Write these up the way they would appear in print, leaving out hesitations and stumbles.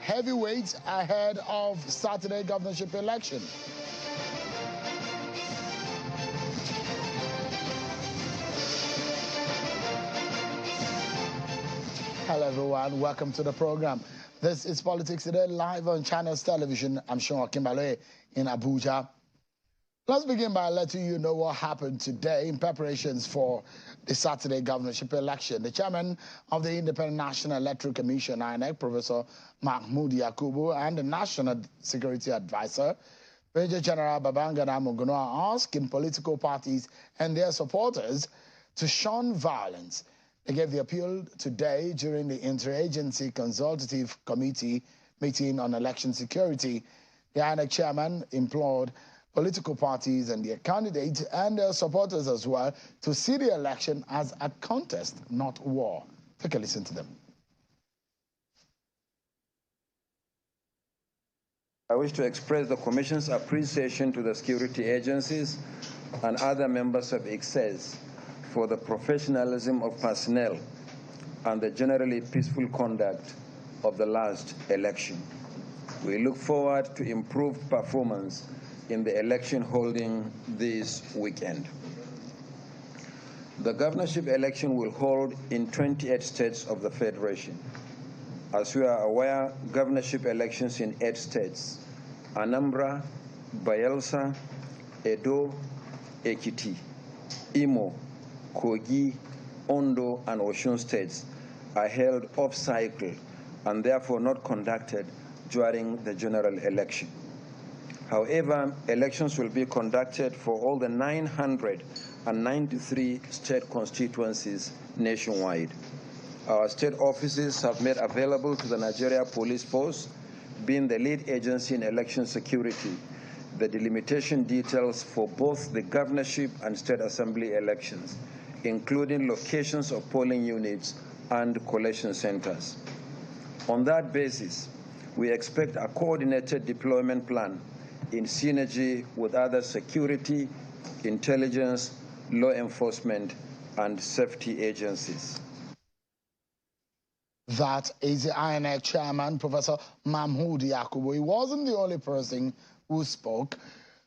heavyweights ahead of Saturday governorship election. Hello everyone, welcome to the program. This is Politics Today, live on Channels Television. I'm Sean Kimbale in Abuja. Let's begin by letting you know what happened today in preparations for the Saturday governorship election. The chairman of the Independent National Electoral Commission, INEC, Professor Mahmoud Yakubu, and the National Security Advisor, Major General Babangida Muguno, are asking political parties and their supporters to shun violence. They gave the appeal today during the Interagency Consultative Committee meeting on election security. The INEC chairman implored political parties and their candidates and their supporters as well to see the election as a contest, not war. Take a listen to them. I wish to express the Commission's appreciation to the security agencies and other members of ICSES for the professionalism of personnel and the generally peaceful conduct of the last election. We look forward to improved performance in the election holding this weekend. The governorship election will hold in 28 states of the Federation. As we are aware, governorship elections in 8 states, Anambra, Bayelsa, Edo, Ekiti, Imo, Kogi, Ondo, and Osun states are held off-cycle and therefore not conducted during the general election. However, elections will be conducted for all the 993 state constituencies nationwide. Our state offices have made available to the Nigeria Police Force, being the lead agency in election security, the delimitation details for both the governorship and state assembly elections, including locations of polling units and collation centers. On that basis, we expect a coordinated deployment plan in synergy with other security, intelligence, law enforcement, and safety agencies. That is the INEC chairman, Professor Mahmoud Yakubu. He wasn't the only person who spoke.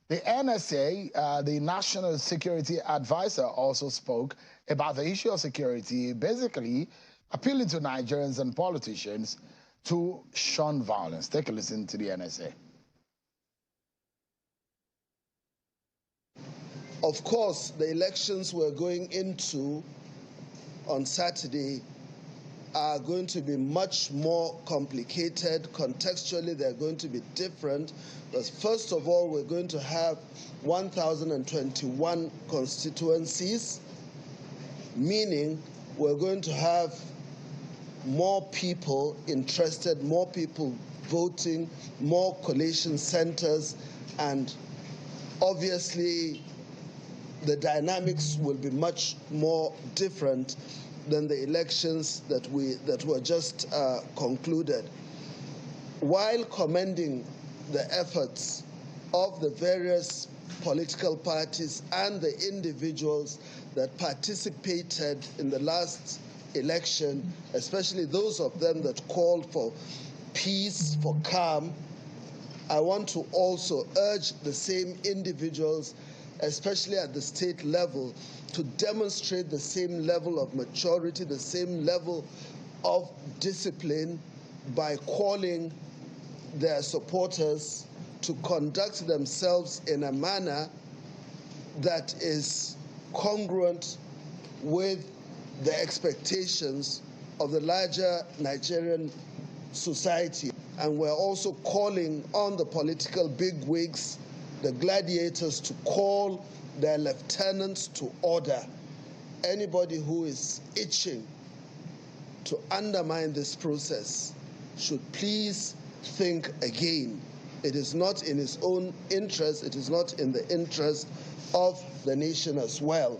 The NSA, the National Security Advisor, also spoke about the issue of security, basically appealing to Nigerians and politicians to shun violence. Take a listen to the NSA. Of course, the elections we're going into on Saturday are going to be much more complicated. Contextually, they're going to be different. Because first of all, we're going to have 1,021 constituencies, meaning we're going to have more people interested, more people voting, more collation centers, and obviously the dynamics will be much more different than the elections that were just concluded. While commending the efforts of the various political parties and the individuals that participated in the last election, especially those of them that called for peace, for calm, I want to also urge the same individuals, especially at the state level, to demonstrate the same level of maturity, the same level of discipline by calling their supporters to conduct themselves in a manner that is congruent with the expectations of the larger Nigerian society. And we're also calling on the political bigwigs, the gladiators, to call their lieutenants to order. Anybody who is itching to undermine this process should please think again. It is not in his own interest, it is not in the interest of the nation as well.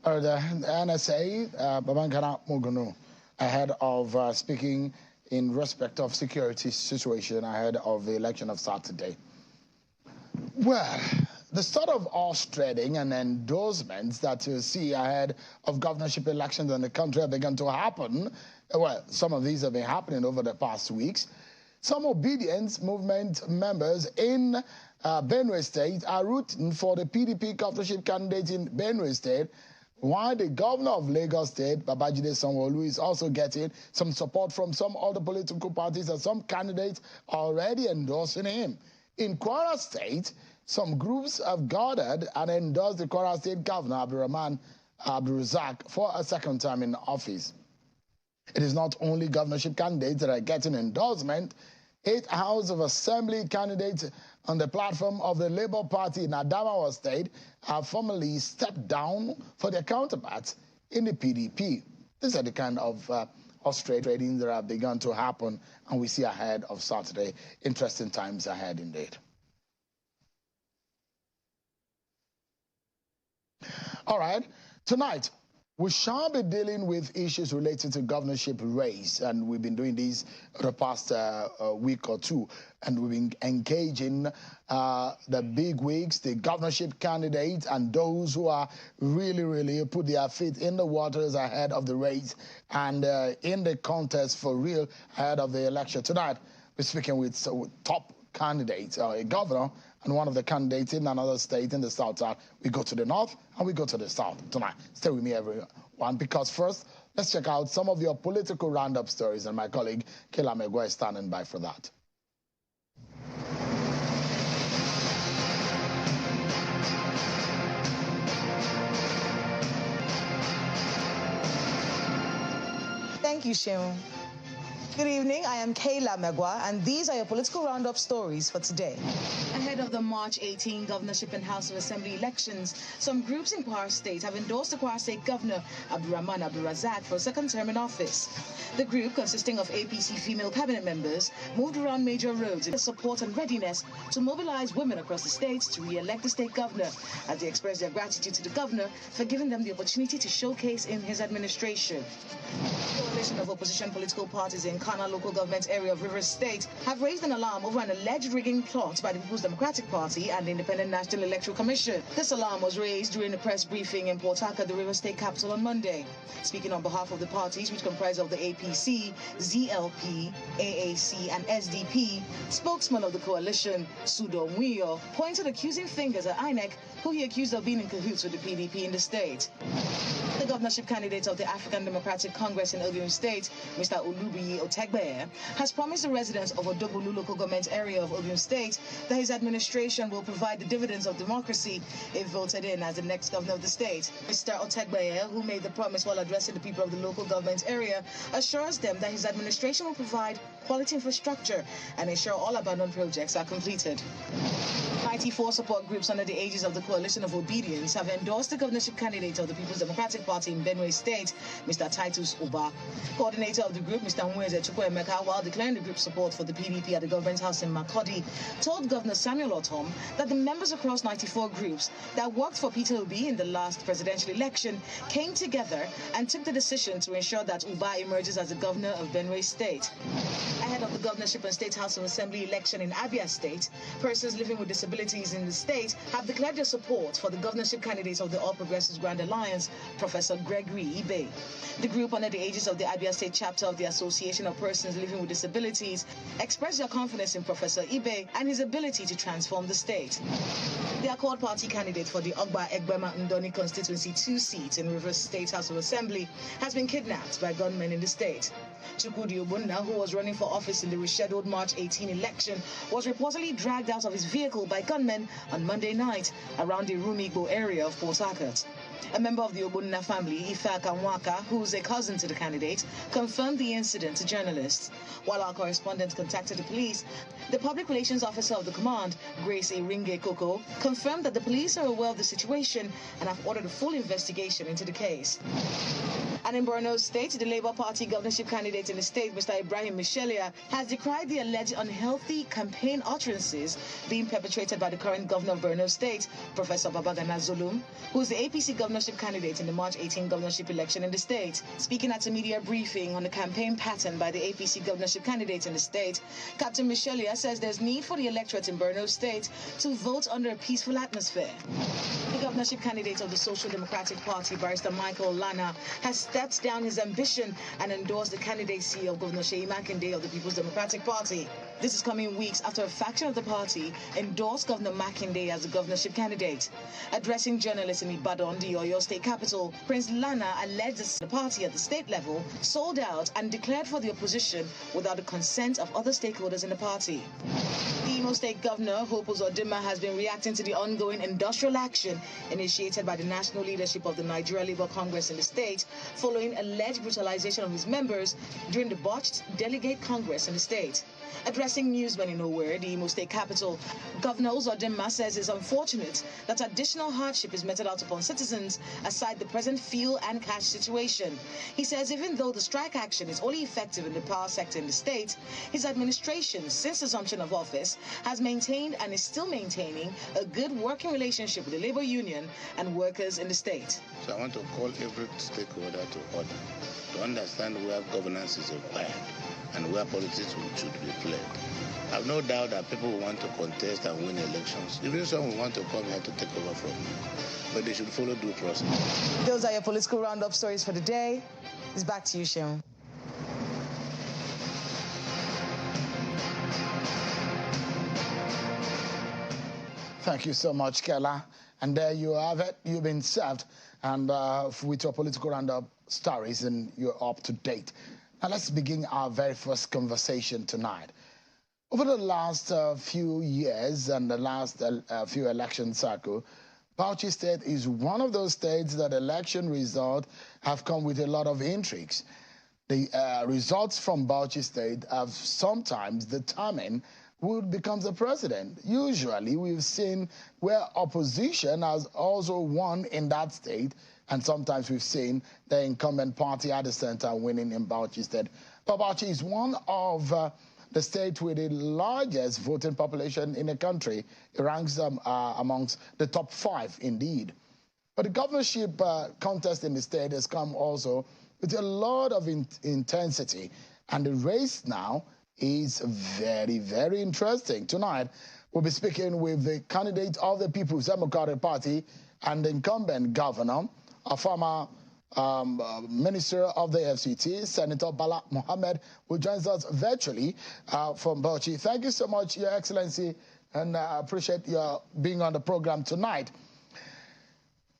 The NSA, Babangida Muguno, ahead of speaking in respect of security situation ahead of the election of Saturday. Well, The sort of horse trading and endorsements that you see ahead of governorship elections in the country have begun to happen. Well, some of these have been happening over the past weeks. Some obedience movement members in Benue State are rooting for the PDP governorship candidate in Benue State, while the governor of Lagos State, Babajide Sanwo-Olu, is also getting some support from some other political parties, and some candidates are already endorsing him. In Kwara State, some groups have gathered and endorsed the Kwara State Governor, Abdulrahman Abdulrazak, for a second time in office. It is not only governorship candidates that are getting endorsement. 8 House of Assembly candidates on the platform of the Labour Party in Adamawa State have formally stepped down for their counterparts in the PDP. These are the kind of horse trading that have begun to happen, and we see ahead of Saturday. Interesting times ahead indeed. All right, tonight we shall be dealing with issues related to governorship race, and we've been doing this the past week or two, and we've been engaging the big wigs, the governorship candidates, and those who are really put their feet in the waters ahead of the race and in the contest for real ahead of the election. Tonight, we're speaking with top candidates, a governor and one of the candidates in another state in the south. We go to the north and we go to the south tonight. Stay with me, everyone, because first, let's check out some of your political roundup stories, and my colleague Kayla Megwa is standing by for that. Thank you, Sheung. Good evening, I am Kayla Megwa, and these are your political roundup stories for today. Ahead of the March 18 governorship and House of Assembly elections, some groups in Kwara State have endorsed the Kwara State Governor, Abdulrahman Abdulrazak, for a second term in office. The group, consisting of APC female cabinet members, moved around major roads in support and readiness to mobilize women across the state to re-elect the state governor, as they expressed their gratitude to the governor for giving them the opportunity to showcase in his administration. A coalition of opposition political parties in Kana local government area of Rivers State have raised an alarm over an alleged rigging plot by the People's Democratic Party and the Independent National Electoral Commission. This alarm was raised during a press briefing in Port Harcourt, the Rivers State capital, on Monday. Speaking on behalf of the parties, which comprise of the APC, ZLP, AAC, and SDP, spokesman of the coalition, Sudo Mwiyo, pointed accusing fingers at INEC, who he accused of being in cahoots with the PDP in the state. The governorship candidate of the African Democratic Congress in Ogun State, Mr. Olubiyi Otegbeye, has promised the residents of Odogulu local government area of Ogun State that his administration will provide the dividends of democracy if voted in as the next governor of the state. Mr. Otegbeye, who made the promise while addressing the people of the local government area, assures them that his administration will provide quality infrastructure and ensure all abandoned projects are completed. 94 support groups under the aegis of the Coalition of Obedience have endorsed the governorship candidate of the People's Democratic Party in Benue State, Mr. Titus Uba. Coordinator of the group, Mr. Mweze Chukwuemeka, while declaring the group's support for the PDP at the government house in Makurdi, told Governor Samuel Ortom that the members across 94 groups that worked for Peter Obi in the last presidential election came together and took the decision to ensure that Uba emerges as the governor of Benue State. Ahead of the governorship and State House of Assembly election in Abia State, persons living with disabilities in the state have declared their support for the governorship candidate of the All Progressives Grand Alliance, Professor Gregory Ibe. The group, under the aegis of the Abia State chapter of the Association of Persons Living with Disabilities, expressed their confidence in Professor Ibe and his ability to transform the state. The Accord Party candidate for the Ogba Egbema Ndoni constituency 2 seat in Rivers State House of Assembly has been kidnapped by gunmen in the state. Chukwudi Obunna, who was running for office in the rescheduled March 18 election, was reportedly dragged out of his vehicle by gunmen on Monday night around the Rumigbo area of Port Harcourt. A member of the Obunna family, Ifa Kamwaka, who is a cousin to the candidate, confirmed the incident to journalists. While our correspondent contacted the police, the public relations officer of the command, Grace Eringe Koko, confirmed that the police are aware of the situation and have ordered a full investigation into the case. And in Borno State, the Labour Party governorship candidate in the state, Mr. Ibrahim Michelia, has decried the alleged unhealthy campaign utterances being perpetrated by the current governor of Borno State, Professor Babagana Zulum, who is the APC governor governorship candidate in the March 18 governorship election in the state. Speaking at a media briefing on the campaign pattern by the APC governorship candidate in the state, Captain Michelia says there's need for the electorate in Borno State to vote under a peaceful atmosphere. The governorship candidate of the Social Democratic Party, Barrister Michael Lana, has stepped down his ambition and endorsed the candidacy of Governor Seyi Makinde of the People's Democratic Party. This is coming weeks after a faction of the party endorsed Governor Makinde as the governorship candidate. Addressing journalists in Ibadan, the Oyo state capital, Prince Lana alleged the party at the state level sold out and declared for the opposition without the consent of other stakeholders in the party. The Imo State Governor, Hope Uzodinma, has been reacting to the ongoing industrial action initiated by the national leadership of the Nigeria Labour Congress in the state following alleged brutalization of his members during the botched delegate congress in the state. Addressing newsmen in Owerri, the Imo State capital, Governor Uzodinma says it's unfortunate that additional hardship is meted out upon citizens aside the present fuel and cash situation. He says even though the strike action is only effective in the power sector in the state, his administration, since assumption of office, has maintained and is still maintaining a good working relationship with the labor union and workers in the state. So I want to call every stakeholder to order, to understand where governance is required and where politics should be played. I have no doubt that people will want to contest and win elections. Even some will want to come here to take over from me. But they should follow due process. Those are your political roundup stories for the day. It's back to you, Sheon. Thank you so much, Kela. And there you have it. You've been served and with your political roundup stories, and you're up to date. Now let's begin our very first conversation tonight. Over the last few years and the last few election cycles, Bauchi State is one of those states that election results have come with a lot of intrigues. The results from Bauchi State have sometimes determined who becomes the president. Usually, we've seen where opposition has also won in that state, and sometimes we've seen the incumbent party at the center winning in Bauchi State. But Bauchi is one of the states with the largest voting population in the country. It ranks amongst the top 5, indeed. But the governorship contest in the state has come also with a lot of intensity, and the race now is very, very interesting. Tonight, we'll be speaking with the candidate of the People's Democratic Party and the incumbent governor, a former Minister of the FCT, Senator Bala Mohammed, who joins us virtually from Bauchi. Thank you so much, Your Excellency, and I appreciate your being on the program tonight.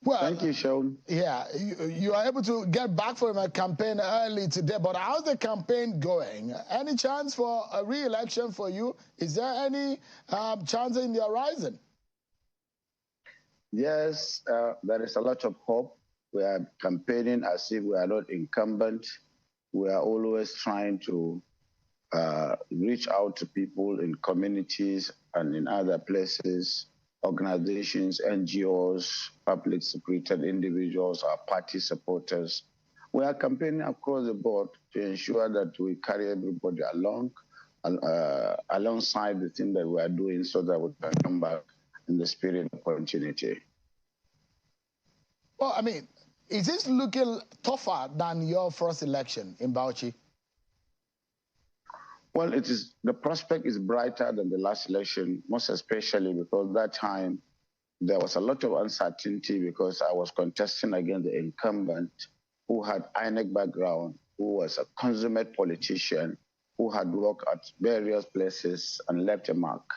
Well, thank you, Sean. Yeah, you are able to get back from a campaign early today, but how's the campaign going? Any chance for a re-election for you? Is there any chance in the horizon? Yes, there is a lot of hope. We are campaigning as if we are not incumbent. We are always trying to reach out to people in communities and in other places, organizations, NGOs, public spirited individuals, our party supporters. We are campaigning across the board to ensure that we carry everybody along, alongside the thing that we are doing so that we can come back in the spirit of continuity. Well, I mean, is this looking tougher than your first election in Bauchi? Well, the prospect is brighter than the last election, most especially because that time there was a lot of uncertainty because I was contesting against the incumbent who had INEC background, who was a consummate politician, who had worked at various places and left a mark.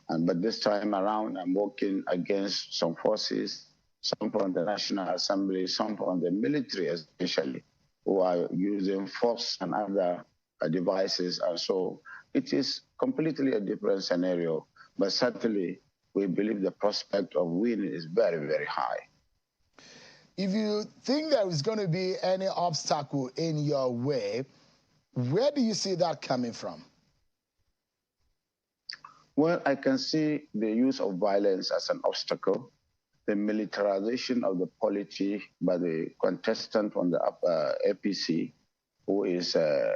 But this time around, I'm working against some forces, some from the National Assembly, some from the military especially, who are using force and other devices. And so it is completely a different scenario, but certainly we believe the prospect of winning is very, very high. If you think there is going to be any obstacle in your way, where do you see that coming from? Well, I can see the use of violence as an obstacle, the militarization of the polity by the contestant on the APC, who is a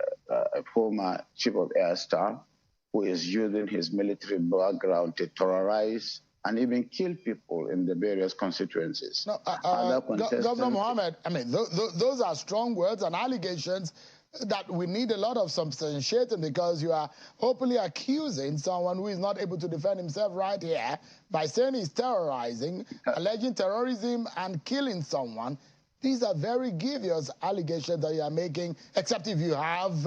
former chief of air staff, who is using his military background to terrorize and even kill people in the various constituencies. No, Governor Mohammed, I mean, those are strong words and allegations that we need a lot of substantiating, because you are openly accusing someone who is not able to defend himself right here by saying he's terrorizing, alleging terrorism and killing someone. These are very grievous allegations that you are making, except if you have,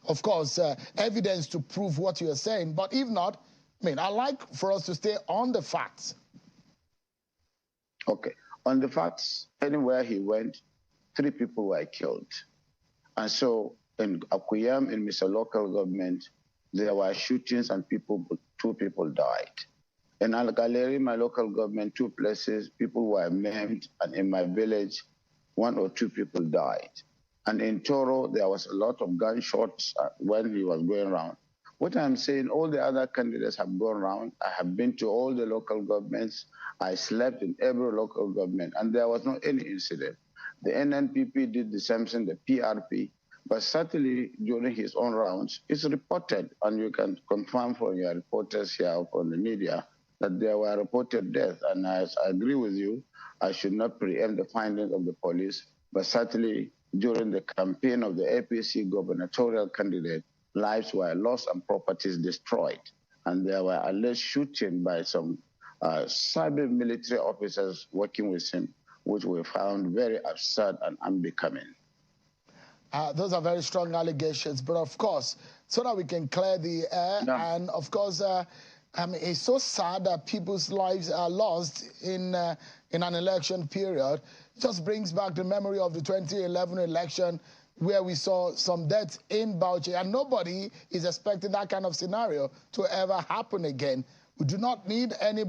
of course, evidence to prove what you're saying. But if not, I mean, I'd like for us to stay on the facts. Okay. On the facts, anywhere he went, 3 people were killed. And so in Akuyam, in Mr. Local Government, there were shootings and 2 people died. In Algaleri, my local government, 2 places, people were maimed, and in my village, 1 or 2 people died. And in Toro, there was a lot of gunshots when he was going around. What I'm saying, all the other candidates have gone around. I have been to all the local governments. I slept in every local government, and there was not any incident. The NNPP did the same thing, the PRP, but certainly during his own rounds, it's reported, and you can confirm from your reporters here on the media, that there were reported deaths. And I agree with you, I should not preempt the findings of the police, but certainly during the campaign of the APC gubernatorial candidate, lives were lost and properties destroyed. And there were alleged shooting by some cyber military officers working with him, which we found very absurd and unbecoming. Those are very strong allegations, but of course, so that we can clear the air, and of course, I mean, it's so sad that people's lives are lost in an election period. It just brings back the memory of the 2011 election, where we saw some deaths in Bauchi, and nobody is expecting that kind of scenario to ever happen again. We do not need any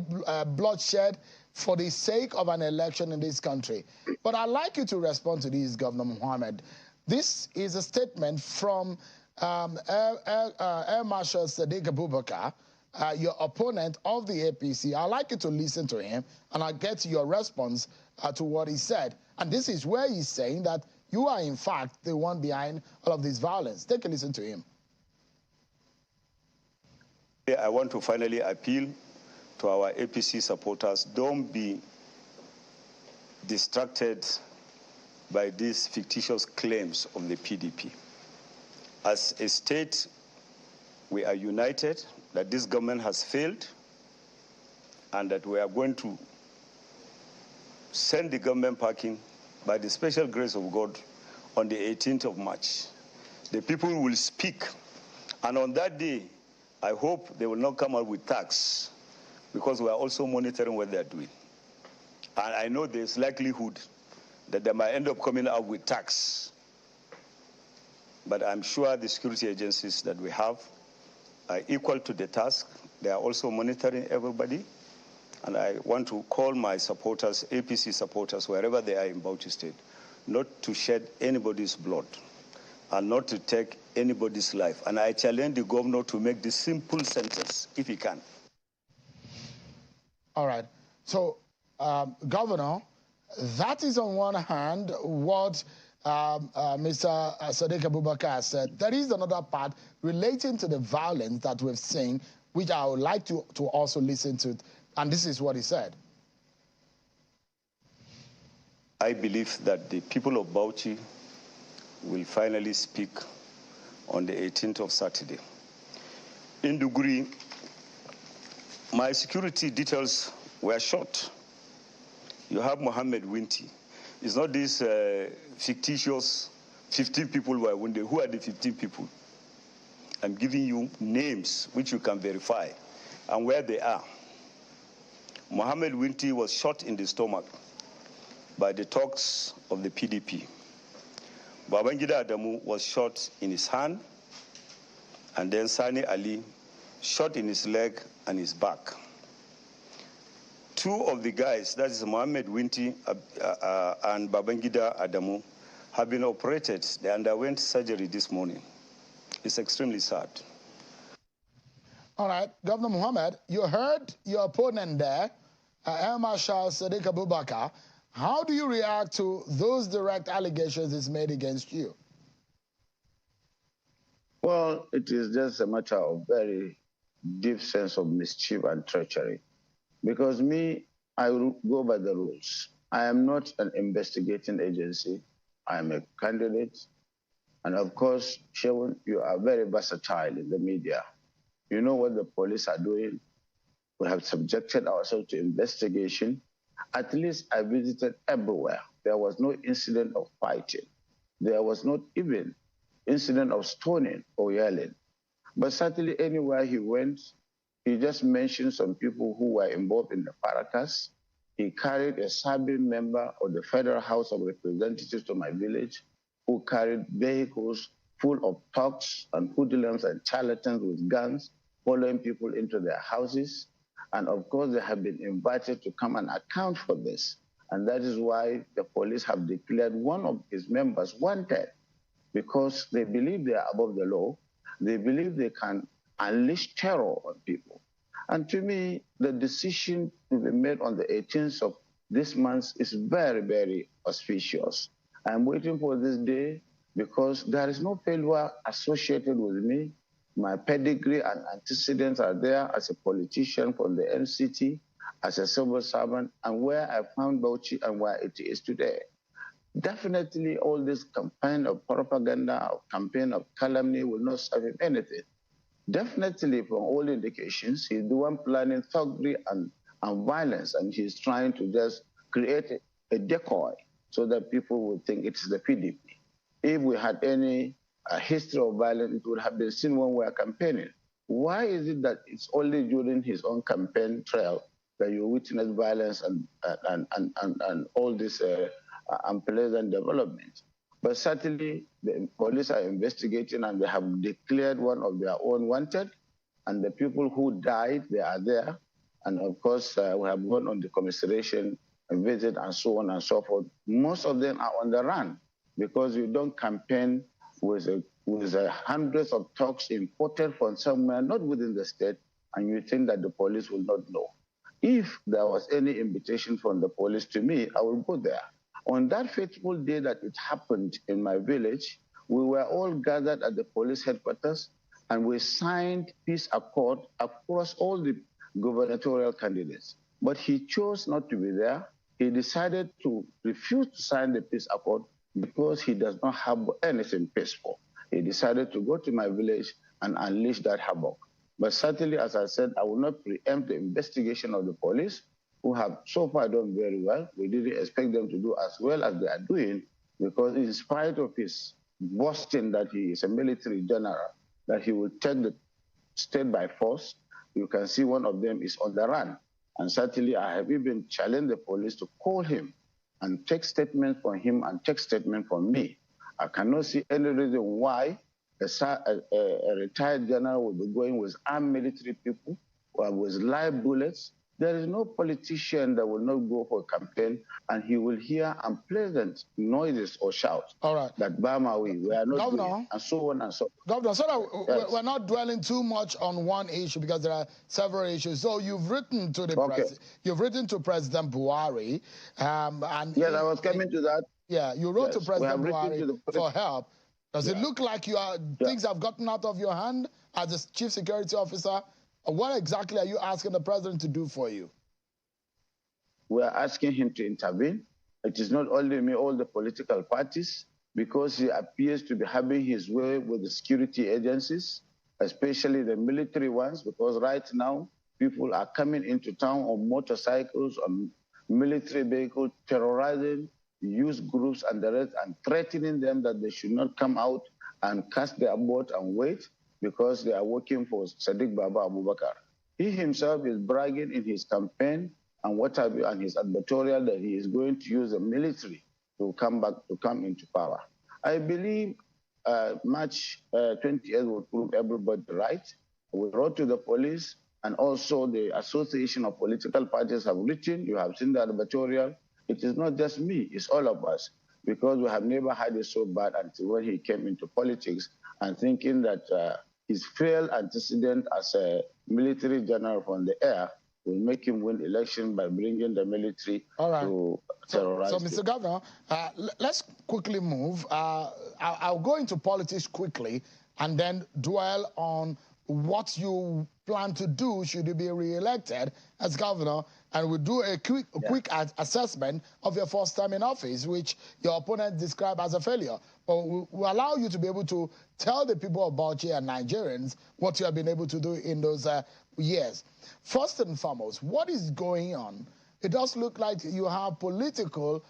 bloodshed for the sake of an election in this country. But I'd like you to respond to this, Governor Mohammed. This is a statement from Air Marshal Sadiq Abubakar, your opponent of the APC. I'd like you to listen to him, and I'll get your response to what he said. And this is where he's saying that you are, in fact, the one behind all of this violence. Take a listen to him. I want to finally appeal to our APC supporters. Don't be distracted by these fictitious claims of the PDP. As a state, we are united that this government has failed and that we are going to send the government packing by the special grace of God on the 18th of March. The people will speak, and on that day, I hope they will not come out with tax, because we are also monitoring what they are doing. And I know there's likelihood that they might end up coming out with tax. But I'm sure the security agencies that we have are equal to the task. They are also monitoring everybody. And I want to call my supporters, APC supporters, wherever they are in Bauchi State, not to shed anybody's blood and not to take anybody's life. And I challenge the governor to make this simple sentence, if he can. All right. So, Governor, that is on one hand what Mr. Sadiq Abubakar said. There is another part relating to the violence that we've seen, which I would like to also listen to. And this is what he said. I believe that the people of Bauchi will finally speak on the 18th of Saturday. In Duguri, my security details were shot. You have Mohammed Winti. It's not this fictitious 15 people were wounded. Who are the 15 people? I'm giving you names which you can verify and where they are. Mohammed Winti was shot in the stomach by the thugs of the PDP. Babangida Adamu was shot in his hand, and then Sani Ali shot in his leg and his back. 2 of the guys, that is Mohammed Winti and Babangida Adamu, have been operated. They underwent surgery this morning. It's extremely sad. All right, Governor Mohammed, you heard your opponent there, Air Marshal Sadiq Abubakar. How do you react to those direct allegations he's made against you? Well, it is just a matter of very deep sense of mischief and treachery. Because me, I will go by the rules. I am not an investigating agency. I am a candidate. And of course, Sharon, you are very versatile in the media. You know what the police are doing. We have subjected ourselves to investigation. At least I visited everywhere. There was no incident of fighting. There was not even incident of stoning or yelling. But certainly anywhere he went, he just mentioned some people who were involved in the fracas. He carried a serving member of the Federal House of Representatives to my village who carried vehicles full of thugs and hoodlums and charlatans with guns, following people into their houses. And of course, they have been invited to come and account for this. And that is why the police have declared one of his members wanted, because they believe they are above the law. They believe they can unleash terror on people. And to me, the decision to be made on the 18th of this month is very, very auspicious. I'm waiting for this day because there is no failure associated with me. My pedigree and antecedents are there as a politician from the NCT, as a civil servant, and where I found Bauchi and where it is today. Definitely all this campaign of propaganda, or campaign of calumny will not serve him anything. Definitely, from all indications, he's the one planning thuggery and violence, and he's trying to just create a decoy so that people would think it's the PDP. If we had any history of violence, it would have been seen when we are campaigning. Why is it that it's only during his own campaign trail that you witness violence and all this unpleasant development? But certainly, the police are investigating and they have declared one of their own wanted. And the people who died, they are there. And of course, we have gone on the commiseration and visit and so on and so forth. Most of them are on the run because you don't campaign with hundreds of talks imported from somewhere, not within the state, and you think that the police will not know. If there was any invitation from the police to me, I will go there. On that fateful day that it happened in my village, we were all gathered at the police headquarters and we signed peace accord across all the gubernatorial candidates. But he chose not to be there. He decided to refuse to sign the peace accord because he does not have anything peaceful. He decided to go to my village and unleash that havoc. But certainly, as I said, I will not preempt the investigation of the police, who have so far done very well. We didn't expect them to do as well as they are doing, because in spite of his boasting that he is a military general, that he will take the state by force, you can see one of them is on the run. And certainly, I have even challenged the police to call him and take statements from him and take statements from me. I cannot see any reason why a retired general will be going with armed military people or with live bullets. There is no politician that will not go for a campaign and he will hear unpleasant noises or shouts. All right. That Bamawi, we are not Governor, doing, and so on and so on. Governor, so that yes, we're not dwelling too much on one issue because there are several issues. So you've written to the you've written to President Buhari, and yes, I was coming to that. Yeah, you wrote to President Buhari for help. Does it look like things have gotten out of your hand as the chief security officer? What exactly are you asking the president to do for you? We are asking him to intervene. It is not only me, all the political parties, because he appears to be having his way with the security agencies, especially the military ones, because right now people are coming into town on motorcycles, on military vehicles, terrorizing youth groups and the rest, and threatening them that they should not come out and cast their vote and wait, because they are working for Sadiq Baba Abubakar. He himself is bragging in his campaign and what have you, and his advertorial, that he is going to use the military to come into power. I believe March 28th will prove everybody right. We wrote to the police, and also the Association of Political Parties have written. You have seen the advertorial. It is not just me, it's all of us, because we have never had it so bad until when he came into politics and thinking that his failed antecedent as a military general from the air will make him win election by bringing the military to terrorize. So Mr. Governor, let's quickly move. I'll go into politics quickly and then dwell on what you plan to do should you be re-elected as governor, and we'll do a quick assessment of your first time in office, which your opponent described as a failure. But we'll allow you to be able to tell the people of Bauchi and Nigerians what you have been able to do in those years. First and foremost, what is going on? It does look like you have political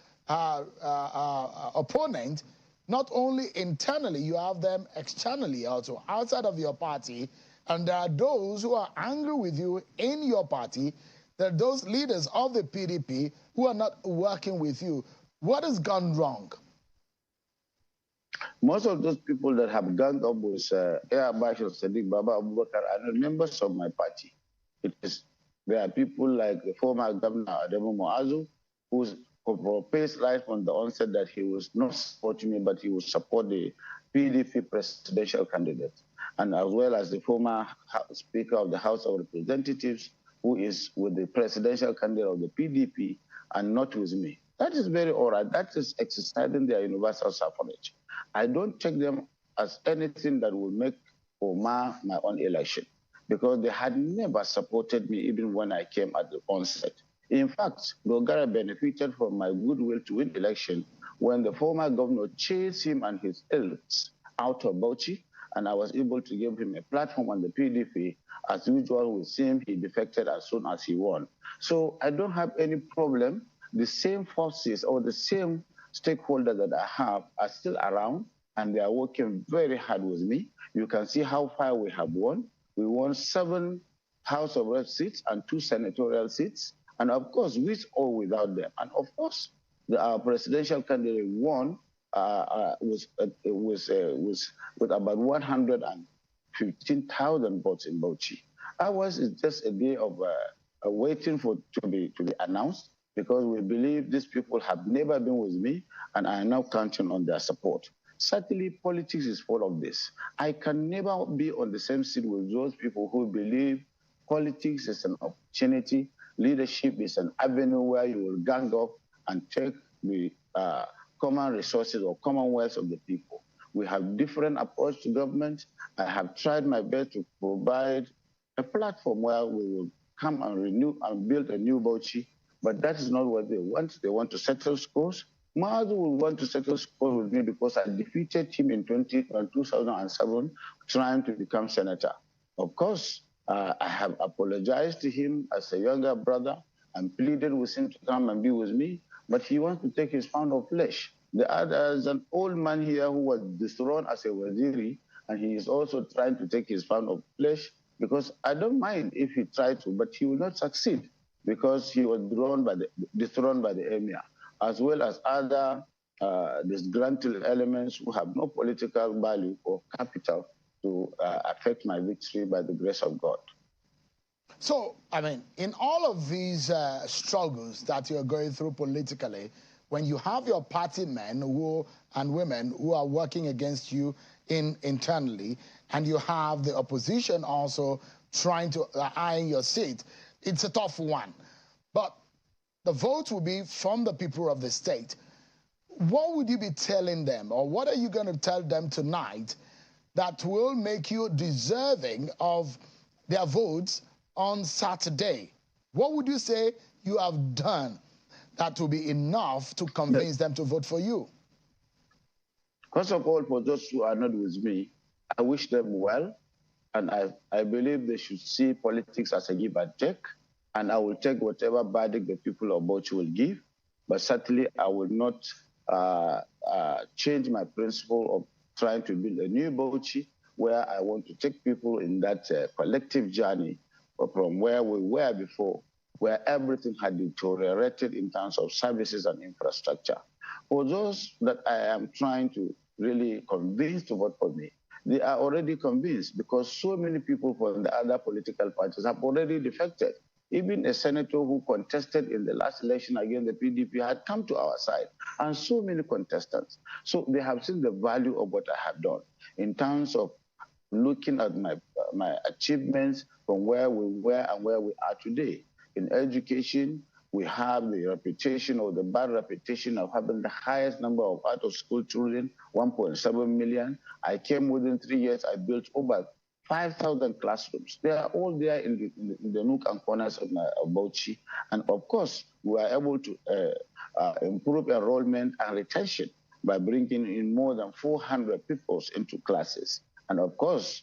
opponent. Not only internally, you have them externally also, outside of your party. And there are those who are angry with you in your party. There are those leaders of the PDP who are not working with you. What has gone wrong? Most of those people that have ganged up with Air Marshal Sadiq Baba Abubakar are not members of my party. There are people like the former Governor Adamu Muazu, who's proposed right from the onset that he was not supporting me, but he would support the PDP presidential candidate, and as well as the former Speaker of the House of Representatives, who is with the presidential candidate of the PDP and not with me. That is very all right. That is exercising their universal suffrage. I don't take them as anything that will make or mar my own election, because they had never supported me even when I came at the onset. In fact, Dogara benefited from my goodwill to win election when the former governor chased him and his elves out of Bauchi, and I was able to give him a platform on the PDP. As usual with him, he defected as soon as he won. So I don't have any problem. The same forces or the same stakeholders that I have are still around, and they are working very hard with me. You can see how far we have won. We won 7 House of Rep seats and 2 senatorial seats. And of course, with or without them. And of course, our presidential candidate won with about 115,000 votes in Bauchi. Ours is just a day of waiting to be announced, because we believe these people have never been with me, and I am now counting on their support. Certainly, politics is full of this. I can never be on the same seat with those people who believe politics is an opportunity. Leadership is an avenue where you will gang up and take the common resources or commonwealth of the people. We have different approach to government. I have tried my best to provide a platform where we will come and renew and build a new Bauchi, but that is not what they want. They want to settle scores. Maadu will want to settle scores with me because I defeated him in 2007 trying to become senator. Of course, I have apologized to him as a younger brother and pleaded with him to come and be with me, but he wants to take his pound of flesh. The other is an old man here who was dethroned as a waziri, and he is also trying to take his pound of flesh, because I don't mind if he tried to, but he will not succeed because he was dethroned by the emir, as well as other disgruntled elements who have no political value or capital to affect my victory by the grace of God. So, I mean, in all of these struggles that you're going through politically, when you have your party men and women who are working against you internally, and you have the opposition also trying to eyeing your seat, it's a tough one. But the vote will be from the people of the state. What would you be telling them, or what are you going to tell them tonight that will make you deserving of their votes on Saturday? What would you say you have done that will be enough to convince them to vote for you? First of all, for those who are not with me, I wish them well, and I believe they should see politics as a give and take, and I will take whatever verdict the people of Bauchi will give, but certainly I will not change my principle of trying to build a new Bauchi, where I want to take people in that collective journey from where we were before, where everything had deteriorated in terms of services and infrastructure. For those that I am trying to really convince to vote for me, they are already convinced, because so many people from the other political parties have already defected. Even a senator who contested in the last election against the PDP had come to our side, and so many contestants. So they have seen the value of what I have done in terms of looking at my achievements from where we were and where we are today. In education, we have the reputation or the bad reputation of having the highest number of out-of-school children, 1.7 million. I came within 3 years, I built over 5,000 classrooms. They are all there in the nook and corners of Bauchi. And of course, we are able to improve enrollment and retention by bringing in more than 400 pupils into classes. And of course,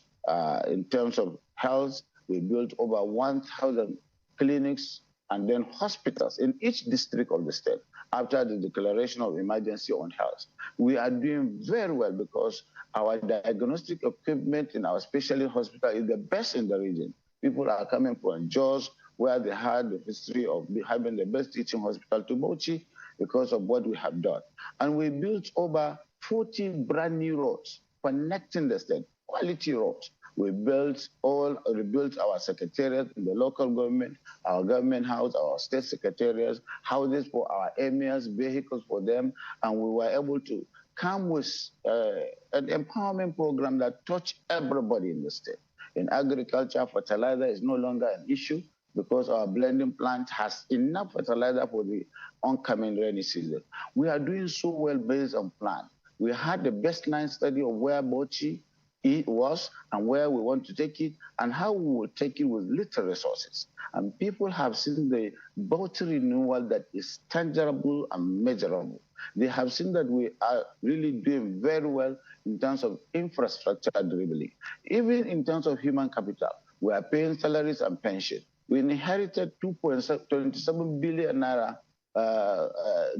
in terms of health, we built over 1,000 clinics and then hospitals in each district of the state after the declaration of emergency on health. We are doing very well because our diagnostic equipment in our specialist hospital is the best in the region. People are coming from Jos, where they had the history of having the best teaching hospital, to Bauchi because of what we have done. And we built over 40 brand new roads connecting the state, quality roads. We rebuilt our secretariat in the local government, our government house, our state secretariats, houses for our emirs, vehicles for them, and we were able to come with an empowerment program that touched everybody in the state. In agriculture, fertilizer is no longer an issue because our blending plant has enough fertilizer for the oncoming rainy season. We are doing so well based on plan. We had the baseline study of where Bauchi it was and where we want to take it and how we will take it with little resources. And people have seen the Bauchi renewal that is tangible and measurable. They have seen that we are really doing very well in terms of infrastructure delivery. Even in terms of human capital, we are paying salaries and pension. We inherited 2.27 billion naira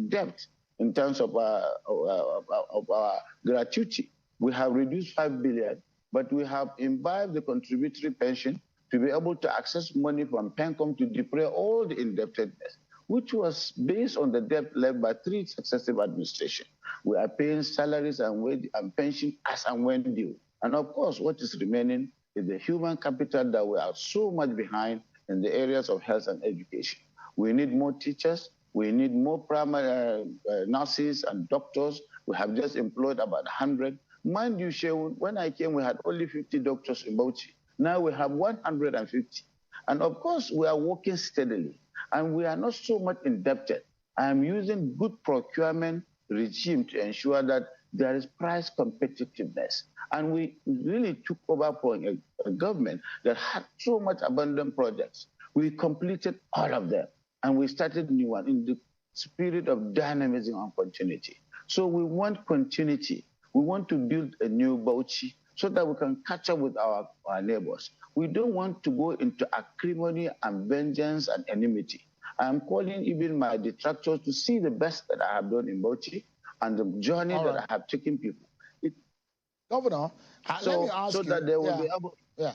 debt in terms of our gratuity. We have reduced 5 billion, but we have imbibed the contributory pension to be able to access money from PENCOM to defray all the indebtedness, which was based on the debt left by 3 successive administrations. We are paying salaries and wage and pension as and when due. And of course, what is remaining is the human capital that we are so much behind in the areas of health and education. We need more teachers. We need more primary nurses and doctors. We have just employed about 100. Mind you, Shehu, when I came, we had only 50 doctors in Bauchi. Now we have 150. And of course, we are working steadily. And we are not so much indebted. I am using good procurement regime to ensure that there is price competitiveness. And we really took over from a government that had so much abandoned projects. We completed all of them. And we started new one in the spirit of dynamism and continuity. So we want continuity. We want to build a new Bauchi so that we can catch up with our neighbors. We don't want to go into acrimony and vengeance and enmity. I'm calling even my detractors to see the best that I have done in Bauchi and the journey that I have taken people. Governor, let me ask you. That they will be able. Yeah.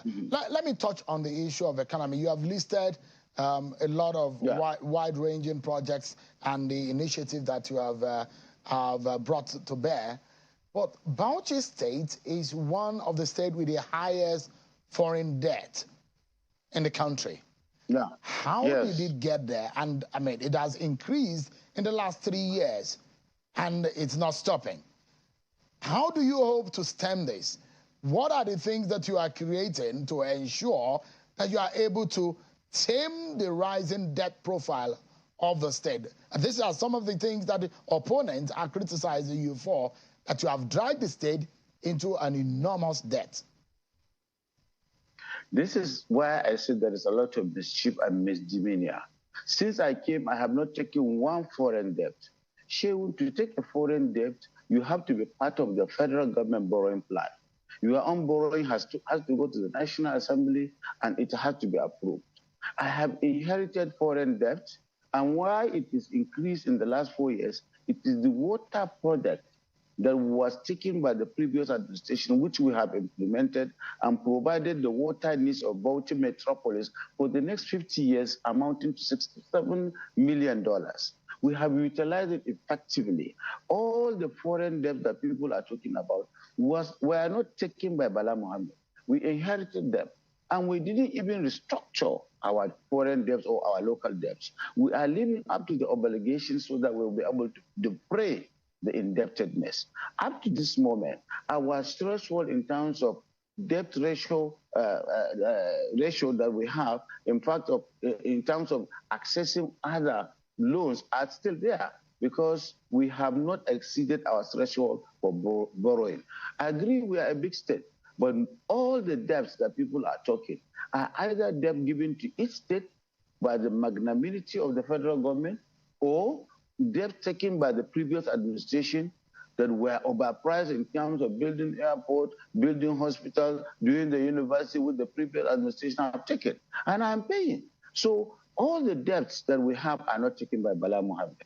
Let me touch on the issue of economy. You have listed a lot of wide-ranging projects and the initiative that you have brought to bear. But Bauchi State is one of the states with the highest foreign debt in the country. Yeah. How did it get there? And I mean, it has increased in the last 3 years, and it's not stopping. How do you hope to stem this? What are the things that you are creating to ensure that you are able to tame the rising debt profile of the state? And these are some of the things that the opponents are criticizing you for, that you have dragged the state into an enormous debt. This is why I said there is a lot of mischief and misdemeanor. Since I came, I have not taken one foreign debt. Shehu, to take a foreign debt, you have to be part of the federal government borrowing plan. Your own borrowing has to go to the National Assembly and it has to be approved. I have inherited foreign debt, and why it is increased in the last 4 years, it is the water project that was taken by the previous administration, which we have implemented and provided the water needs of Bauchi metropolis for the next 50 years, amounting to $67 million. We have utilized it effectively. All the foreign debt that people are talking about were not taken by Bala Mohammed. We inherited them, and we didn't even restructure our foreign debts or our local debts. We are living up to the obligations so that we'll be able to defray the indebtedness. Up to this moment, our threshold in terms of debt ratio that we have, in fact, in terms of accessing other loans are still there because we have not exceeded our threshold for borrowing. I agree we are a big state, But all the debts that people are talking are either debt given to each state by the magnanimity of the federal government or debt taken by the previous administration that were overpriced in terms of building airport, building hospitals, doing the university with the previous administration have taken. And I'm paying. So all the debts that we have are not taken by Bala Mohammed.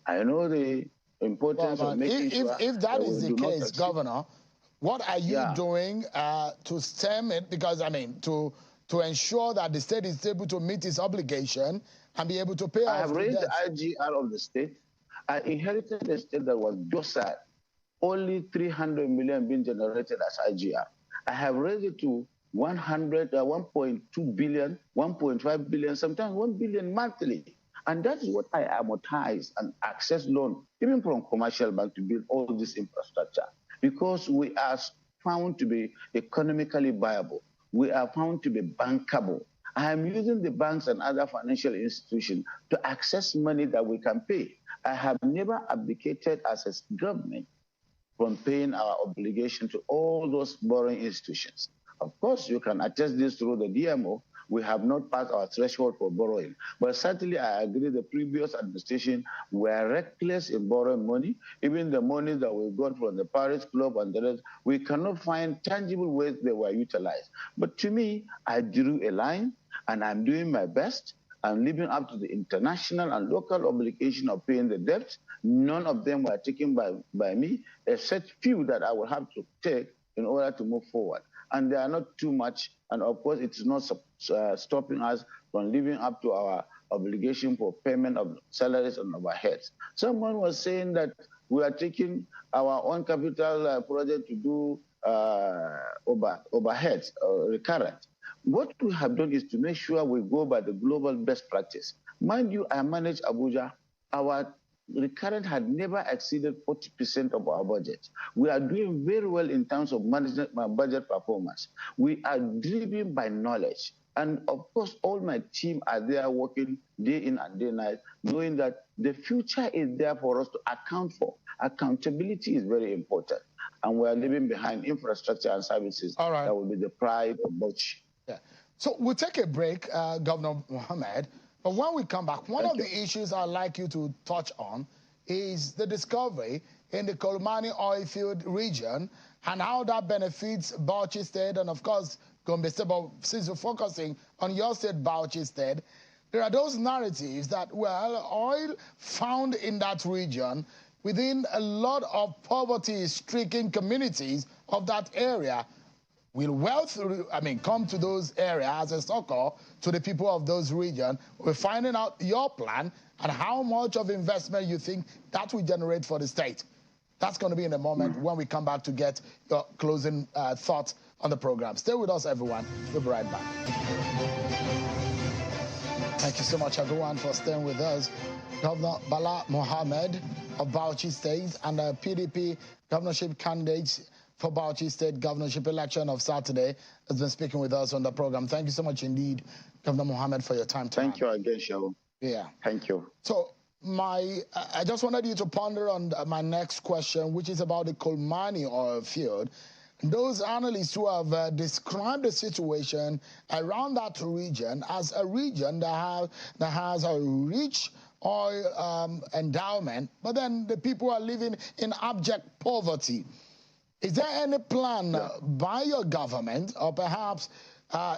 I know the importance of making sure if that is the case, Governor, what are you doing to stem it? Because, I mean, to ensure that the state is able to meet its obligation and be able to pay off the debts. I have raised the IGR of the state. I inherited a state that was docile. Only 300 million being generated as IGR. I have raised it to 1.2 billion, 1.5 billion, sometimes 1 billion monthly. And that is what I amortize and access loan, even from commercial bank, to build all this infrastructure. Because we are found to be economically viable. We are found to be bankable. I am using the banks and other financial institutions to access money that we can pay. I have never abdicated as a government from paying our obligation to all those borrowing institutions. Of course, you can attest this through the DMO. We have not passed our threshold for borrowing. But certainly, I agree the previous administration were reckless in borrowing money. Even the money that we got from the Paris Club and the rest, we cannot find tangible ways they were utilized. But to me, I drew a line, and I'm doing my best. I'm living up to the international and local obligation of paying the debts. None of them were taken by me, except few that I will have to take in order to move forward. And they are not too much. And of course, it's not stopping us from living up to our obligation for payment of salaries and overheads. Someone was saying that we are taking our own capital project to do overheads, recurrent. What we have done is to make sure we go by the global best practice. Mind you, I manage Abuja. Our recurrent had never exceeded 40% of our budget. We are doing very well in terms of management, budget performance. We are driven by knowledge. And of course, all my team are there working day in and day night, knowing that the future is there for us to account for. Accountability is very important. And we are leaving behind infrastructure and services that will be the pride of Bauchi. Yeah. So we'll take a break, Governor Mohammed. But when we come back, one of the issues I'd like you to touch on is the discovery in the Kolmani oil field region and how that benefits Bauchi State and, of course, Gombe State. But since we're focusing on your state, Bauchi State, there are those narratives that, well, oil found in that region within a lot of poverty-stricken communities of that area will wealth, come to those areas as a succor to the people of those regions. We're finding out your plan and how much of investment you think that will generate for the state. That's going to be in a moment when we come back to get your closing thoughts on the program. Stay with us, everyone. We'll be right back. Thank you so much, everyone, for staying with us. Governor Bala Mohammed of Bauchi State and the PDP governorship candidates for Bauchi State governorship election of Saturday has been speaking with us on the program. Thank you so much indeed, Governor Mohammed, for your time. Thank you again, Sharon. Yeah. Thank you. So I just wanted you to ponder on my next question, which is about the Kolmani oil field. Those analysts who have described the situation around that region as a region that has a rich oil endowment, but then the people are living in abject poverty. Is there any plan by your government, or perhaps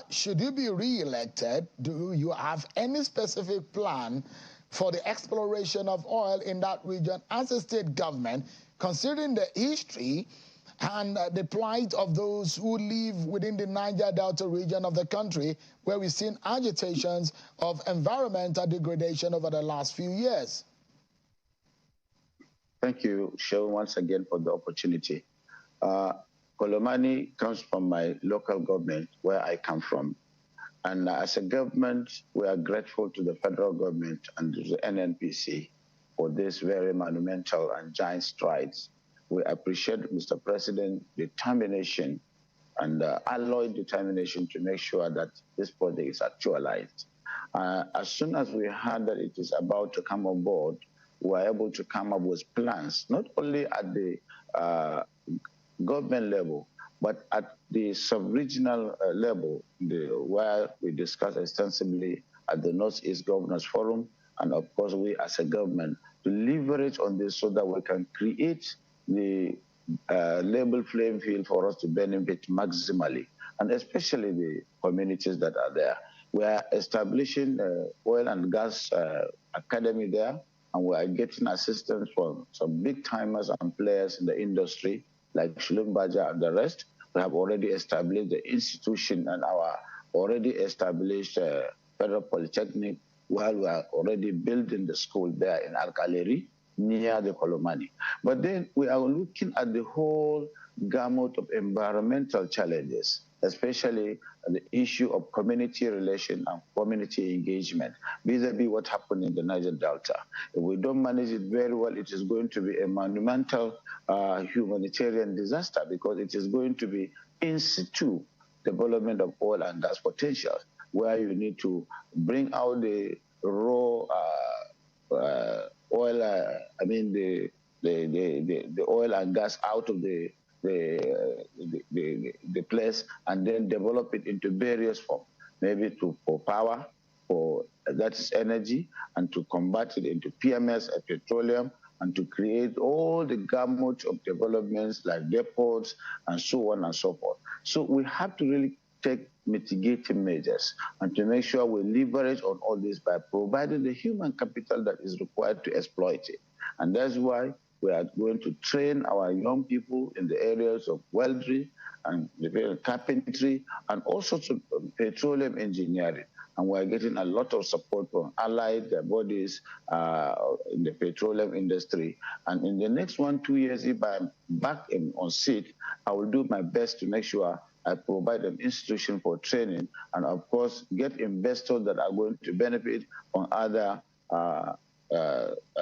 should you be re-elected, do you have any specific plan for the exploration of oil in that region as a state government, considering the history and the plight of those who live within the Niger Delta region of the country, where we've seen agitations of environmental degradation over the last few years? Thank you, Sharon, once again for the opportunity. Kolomani comes from my local government, where I come from. And as a government, we are grateful to the federal government and to the NNPC for this very monumental and giant strides. We appreciate Mr. President's determination and alloyed determination to make sure that this project is actualized. As soon as we heard that it is about to come on board, we were able to come up with plans, not only at the government level, but at the sub-regional level, where we discuss extensively at the Northeast Governors Forum, and of course we as a government, to leverage on this so that we can create the level playing field for us to benefit maximally, and especially the communities that are there. We are establishing oil and gas academy there, and we are getting assistance from some big timers and players in the industry like Shulun Baja and the rest. We have already established the institution and our already established Federal Polytechnic, while we are already building the school there in Alkaleri near the Kolomani. But then we are looking at the whole gamut of environmental challenges, especially the issue of community relation and community engagement, vis-a-vis what happened in the Niger Delta. If we don't manage it very well, it is going to be a monumental humanitarian disaster, because it is going to be in situ development of oil and gas potential, where you need to bring out the raw oil, the oil and gas out of the place, and then develop it into various forms, maybe for power, for that is energy, and to convert it into PMS and petroleum, and to create all the gamut of developments like depots and so on and so forth. So we have to really take mitigating measures and to make sure we leverage on all this by providing the human capital that is required to exploit it. And that's why we are going to train our young people in the areas of welding and carpentry and all sorts of petroleum engineering. And we're getting a lot of support from allied bodies in the petroleum industry. And in the next 1-2 years, if I'm back on seat, I will do my best to make sure I provide an institution for training and, of course, get investors that are going to benefit on other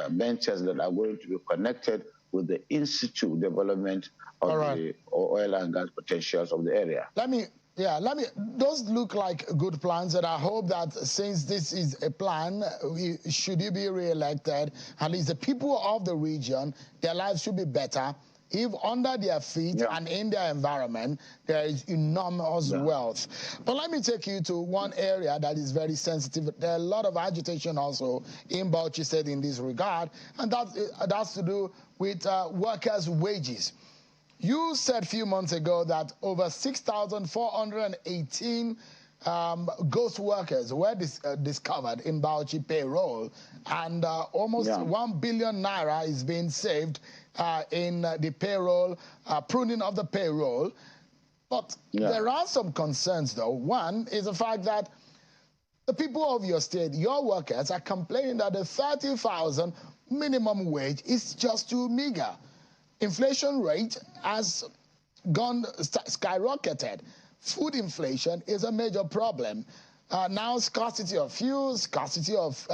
ventures that are going to be connected with the in-situ development of the oil and gas potentials of the area. Those look like good plans, and I hope that since this is a plan, should you be re-elected, at least the people of the region, their lives should be better. If under their feet and in their environment, there is enormous wealth. But let me take you to one area that is very sensitive. There are a lot of agitation also in Bauchi State in this regard, and that's to do with workers' wages. You said a few months ago that over 6,418 ghost workers were discovered in Bauchi payroll, and almost 1 billion naira is being saved in the payroll, pruning of the payroll. But there are some concerns, though. One is the fact that the people of your state, your workers, are complaining that the 30,000 minimum wage is just too meager. Inflation rate has gone skyrocketed. Food inflation is a major problem. Now scarcity of fuel, scarcity of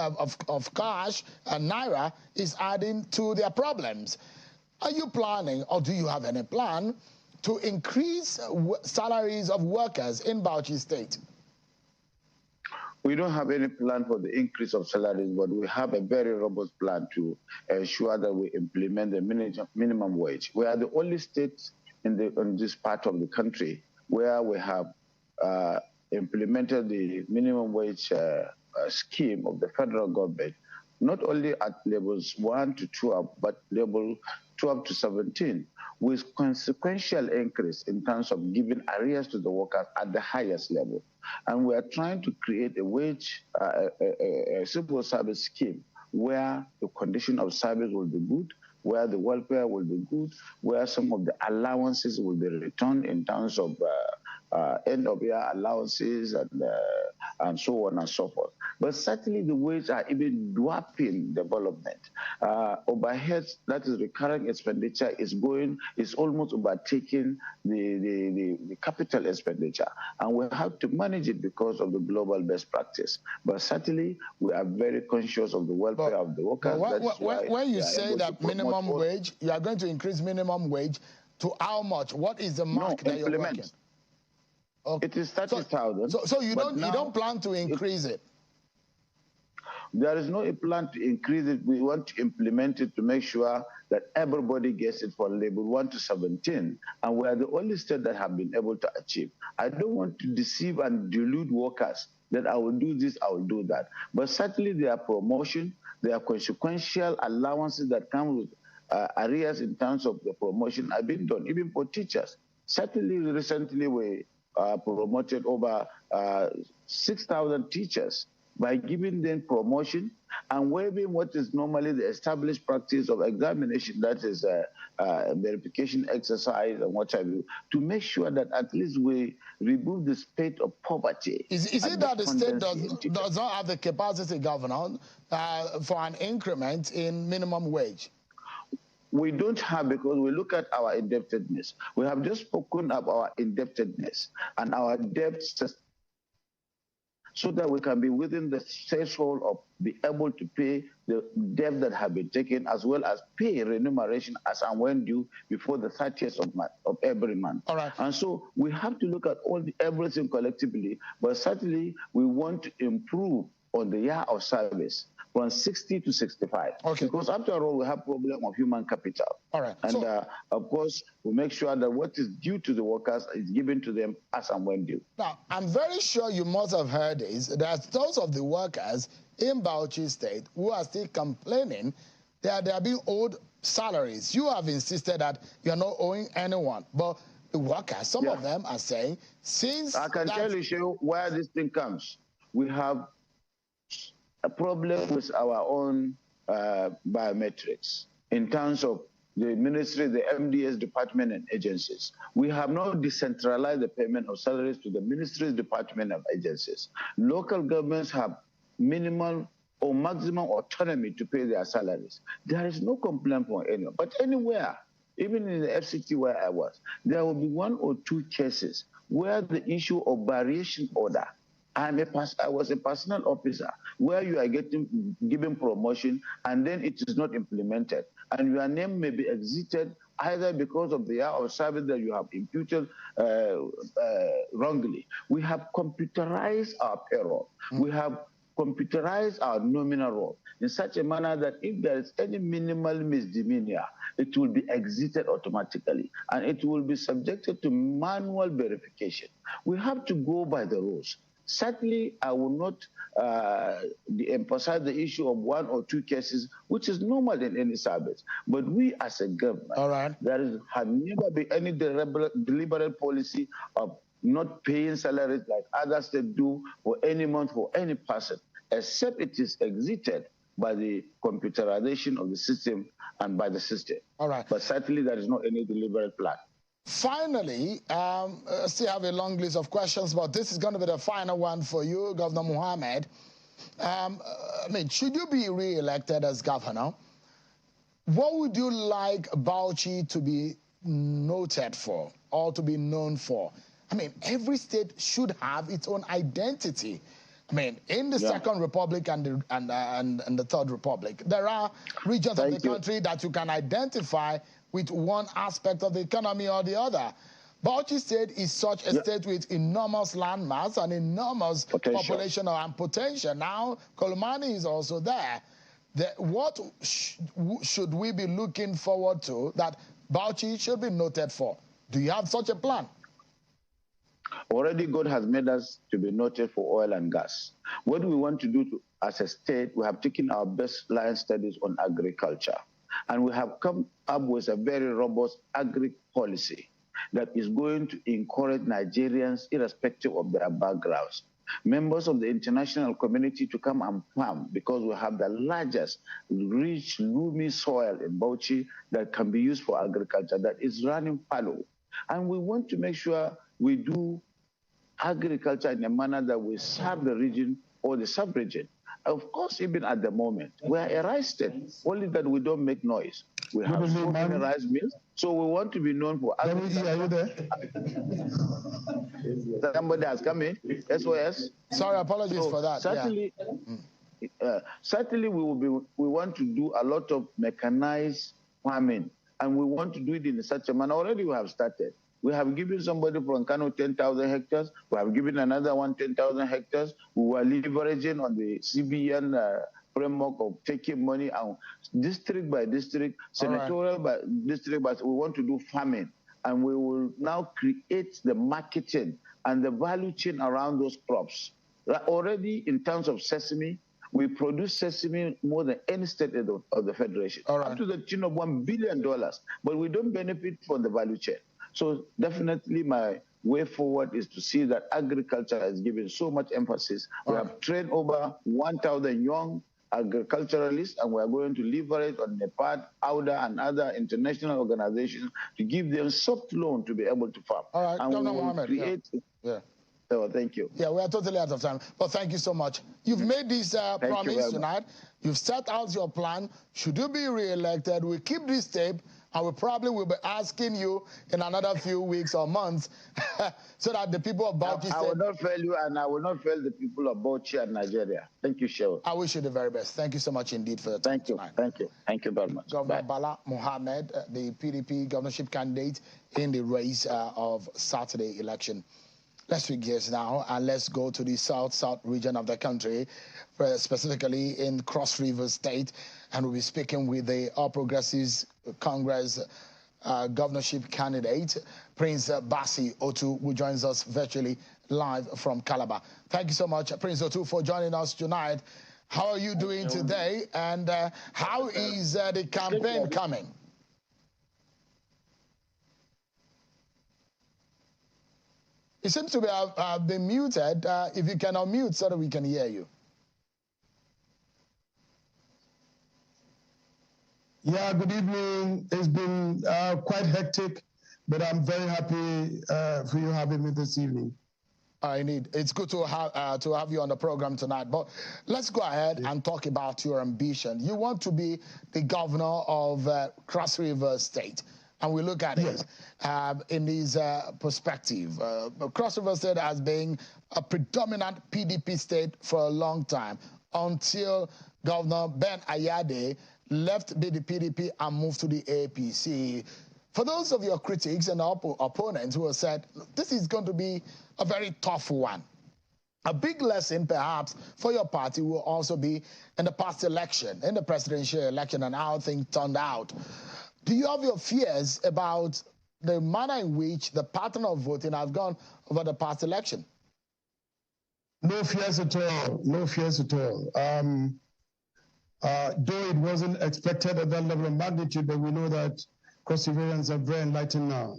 cash and naira is adding to their problems. Are you planning, or do you have any plan, to increase salaries of workers in Bauchi State? We don't have any plan for the increase of salaries, but we have a very robust plan to ensure that we implement the minimum wage. We are the only state in this part of the country where we have implemented the minimum wage scheme of the federal government, not only at levels 1 to 12, but level 12 to 17, with consequential increase in terms of giving arrears to the workers at the highest level. And we are trying to create a wage, a civil service scheme where the condition of service will be good, where the welfare will be good, where some of the allowances will be returned in terms of end-of-year allowances and so on and so forth. But certainly the wages are even dwarfing development. Overheads, that is recurring expenditure, is almost overtaking the capital expenditure. And we have to manage it because of the global best practice. But certainly we are very conscious of the welfare of the workers. When you say that minimum wage, you are going to increase minimum wage to how much? What is the mark that you're working? Okay. It is 30,000. So you don't plan to increase it? There is no plan to increase it. We want to implement it to make sure that everybody gets it for level 1 to 17, and we are the only state that have been able to achieve. I don't want to deceive and delude workers that I will do this, I will do that. But certainly there are promotion, there are consequential allowances that come with areas in terms of the promotion have been done, even for teachers. Certainly recently we promoted over 6,000 teachers by giving them promotion and waiving what is normally the established practice of examination, that is verification exercise and what have you, to make sure that at least we remove the spate of poverty. Is it that the state does not have the capacity, Governor, for an increment in minimum wage? We don't have, because we look at our indebtedness. We have just spoken of our indebtedness and our debts, so that we can be within the threshold of be able to pay the debt that have been taken, as well as pay remuneration as and when due before the 30th of every month. All right. And so we have to look at everything collectively, but certainly we want to improve on the year of service from 60 to 65. Okay. Because after all, we have problem of human capital. All right. And of course, we make sure that what is due to the workers is given to them as and when due. Now, I'm very sure you must have heard this, that those of the workers in Bauchi State who are still complaining that they are being owed salaries. You have insisted that you're not owing anyone, but the workers, some of them are saying, since I can tell you where this thing comes. We have a problem with our own biometrics in terms of the ministry, the MDS department and agencies. We have not decentralized the payment of salaries to the ministry's department of agencies. Local governments have minimal or maximum autonomy to pay their salaries. There is no complaint from anyone. But anywhere, even in the FCT where I was, there will be 1 or 2 cases where the issue of variation order, I was a personal officer where you are given promotion and then it is not implemented. And your name may be exited either because of the year of service that you have imputed wrongly. We have computerized our payroll. We have computerized our nominal roll in such a manner that if there is any minimal misdemeanor, it will be exited automatically and it will be subjected to manual verification. We have to go by the rules. Certainly, I will not emphasize the issue of 1 or 2 cases, which is normal in any service. But we as a government, there have never been any deliberate policy of not paying salaries like other states do for any month for any person, except it is exited by the computerization of the system and by the system. All right. But certainly there is not any deliberate plan. Finally, still have a long list of questions, but this is going to be the final one for you, Governor Mohammed. I mean, should you be re-elected as governor, what would you like Bauchi to be noted for or to be known for? I mean, every state should have its own identity. I mean, in the Second Republic and the Third Republic, there are regions of the country that you can identify with one aspect of the economy or the other. Bauchi State is such a state with enormous landmass and enormous population and potential. Now, Kolomani is also there. What should we be looking forward to that Bauchi should be noted for? Do you have such a plan? Already God has made us to be noted for oil and gas. What we want to do as a state, we have taken our best line studies on agriculture. And we have come up with a very robust agri-policy that is going to encourage Nigerians, irrespective of their backgrounds, members of the international community to come and farm, because we have the largest, rich, loamy soil in Bauchi that can be used for agriculture, that is running fallow. And we want to make sure we do agriculture in a manner that will serve the region or the sub-region. Of course, even at the moment, we are a rice state, only that we don't make noise. We have so many rice mills, so we want to be known for agriculture. Are you there? Somebody has come in. SOS. Sorry, apologies for that. Certainly, certainly we want to do a lot of mechanized farming, and we want to do it in such a manner. Already we have started. We have given somebody from Kano 10,000 hectares. We have given another one 10,000 hectares. We were leveraging on the CBN framework of taking money out district by district, senatorial by district, but we want to do farming. And we will now create the marketing and the value chain around those crops. Already in terms of sesame, we produce sesame more than any state of the Federation, up to the tune of $1 billion, but we don't benefit from the value chain. So definitely my way forward is to see that agriculture is given so much emphasis. We have trained over 1,000 young agriculturalists, and we are going to leverage on NEPAD, AUDA, and other international organizations to give them soft loan to be able to farm. All right, and Governor Mohammed. Create. Yeah. Oh, thank you. Yeah, we are totally out of time. But thank you so much. You've made this promise tonight. You've set out your plan. Should you be re-elected, we keep this tape, and we probably will be asking you in another few weeks or months so that the people of Bauchi... I will not fail you, and I will not fail the people of Bauchi and Nigeria. Thank you, Shehu. I wish you the very best. Thank you so much indeed for your time tonight. Thank you. Thank you very much. Governor Bala Mohammed, the PDP governorship candidate in the race of Saturday election. Let's switch gears now and let's go to the south region of the country, specifically in Cross River State, and we'll be speaking with the All Progressives Congress governorship candidate, Prince Bassey Otu, who joins us virtually live from Calabar. Thank you so much, Prince Otu, for joining us tonight. How are you doing today, and how is the campaign coming? It seems to be been muted. If you can unmute so that we can hear you. Yeah, good evening. It's been quite hectic, but I'm very happy for you having me this evening. Indeed. It's good to have you on the program tonight. But let's go ahead and talk about your ambition. You want to be the governor of Cross River State. And we look at it in this perspective. Cross River State has been a predominant PDP state for a long time until Governor Ben Ayade left the PDP and moved to the APC. For those of your critics and opponents who have said, this is going to be a very tough one, a big lesson perhaps for your party will also be in the past election, in the presidential election, and how things turned out. Do you have your fears about the manner in which the pattern of voting has gone over the past election? No fears at all. No fears at all. Though it wasn't expected at that level of magnitude, but we know that Cross Riverians are very enlightened now.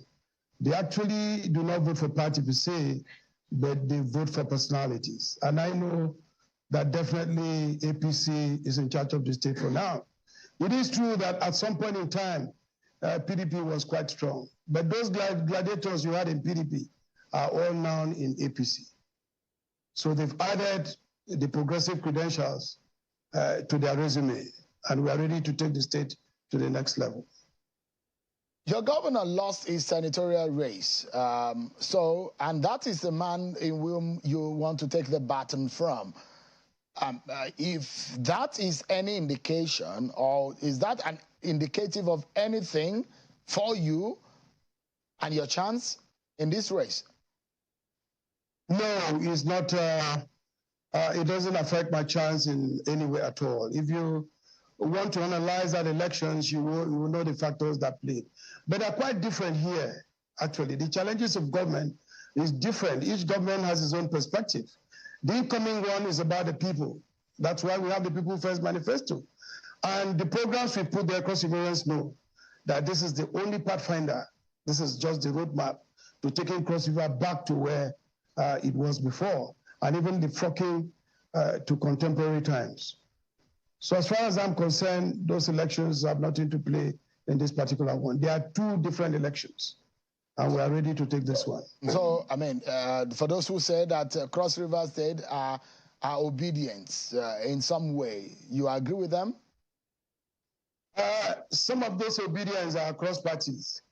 They actually do not vote for party per se, but they vote for personalities. And I know that definitely APC is in charge of the state for now. It is true that at some point in time, PDP was quite strong. But those gladiators you had in PDP are all now in APC. So they've added the progressive credentials to their resume, and we are ready to take the state to the next level. Your governor lost his senatorial race, and that is the man in whom you want to take the baton from. If that is any indication, or is that an indicative of anything for you and your chance in this race? No, it's not. It doesn't affect my chance in any way at all. If you want to analyze that elections, you will know the factors that played. But they're quite different here, actually. The challenges of government is different. Each government has its own perspective. The incoming one is about the people. That's why we have the People First Manifesto. And the programs we put there, Cross Riverians know that this is the only pathfinder. This is just the roadmap to taking Cross River back to where it was before, and even the flocking to contemporary times. So as far as I'm concerned, those elections have nothing to play in this particular one. There are two different elections, and we are ready to take this one. So, I mean, for those who say that Cross River State are obedient in some way, you agree with them? Some of those obedience are across parties.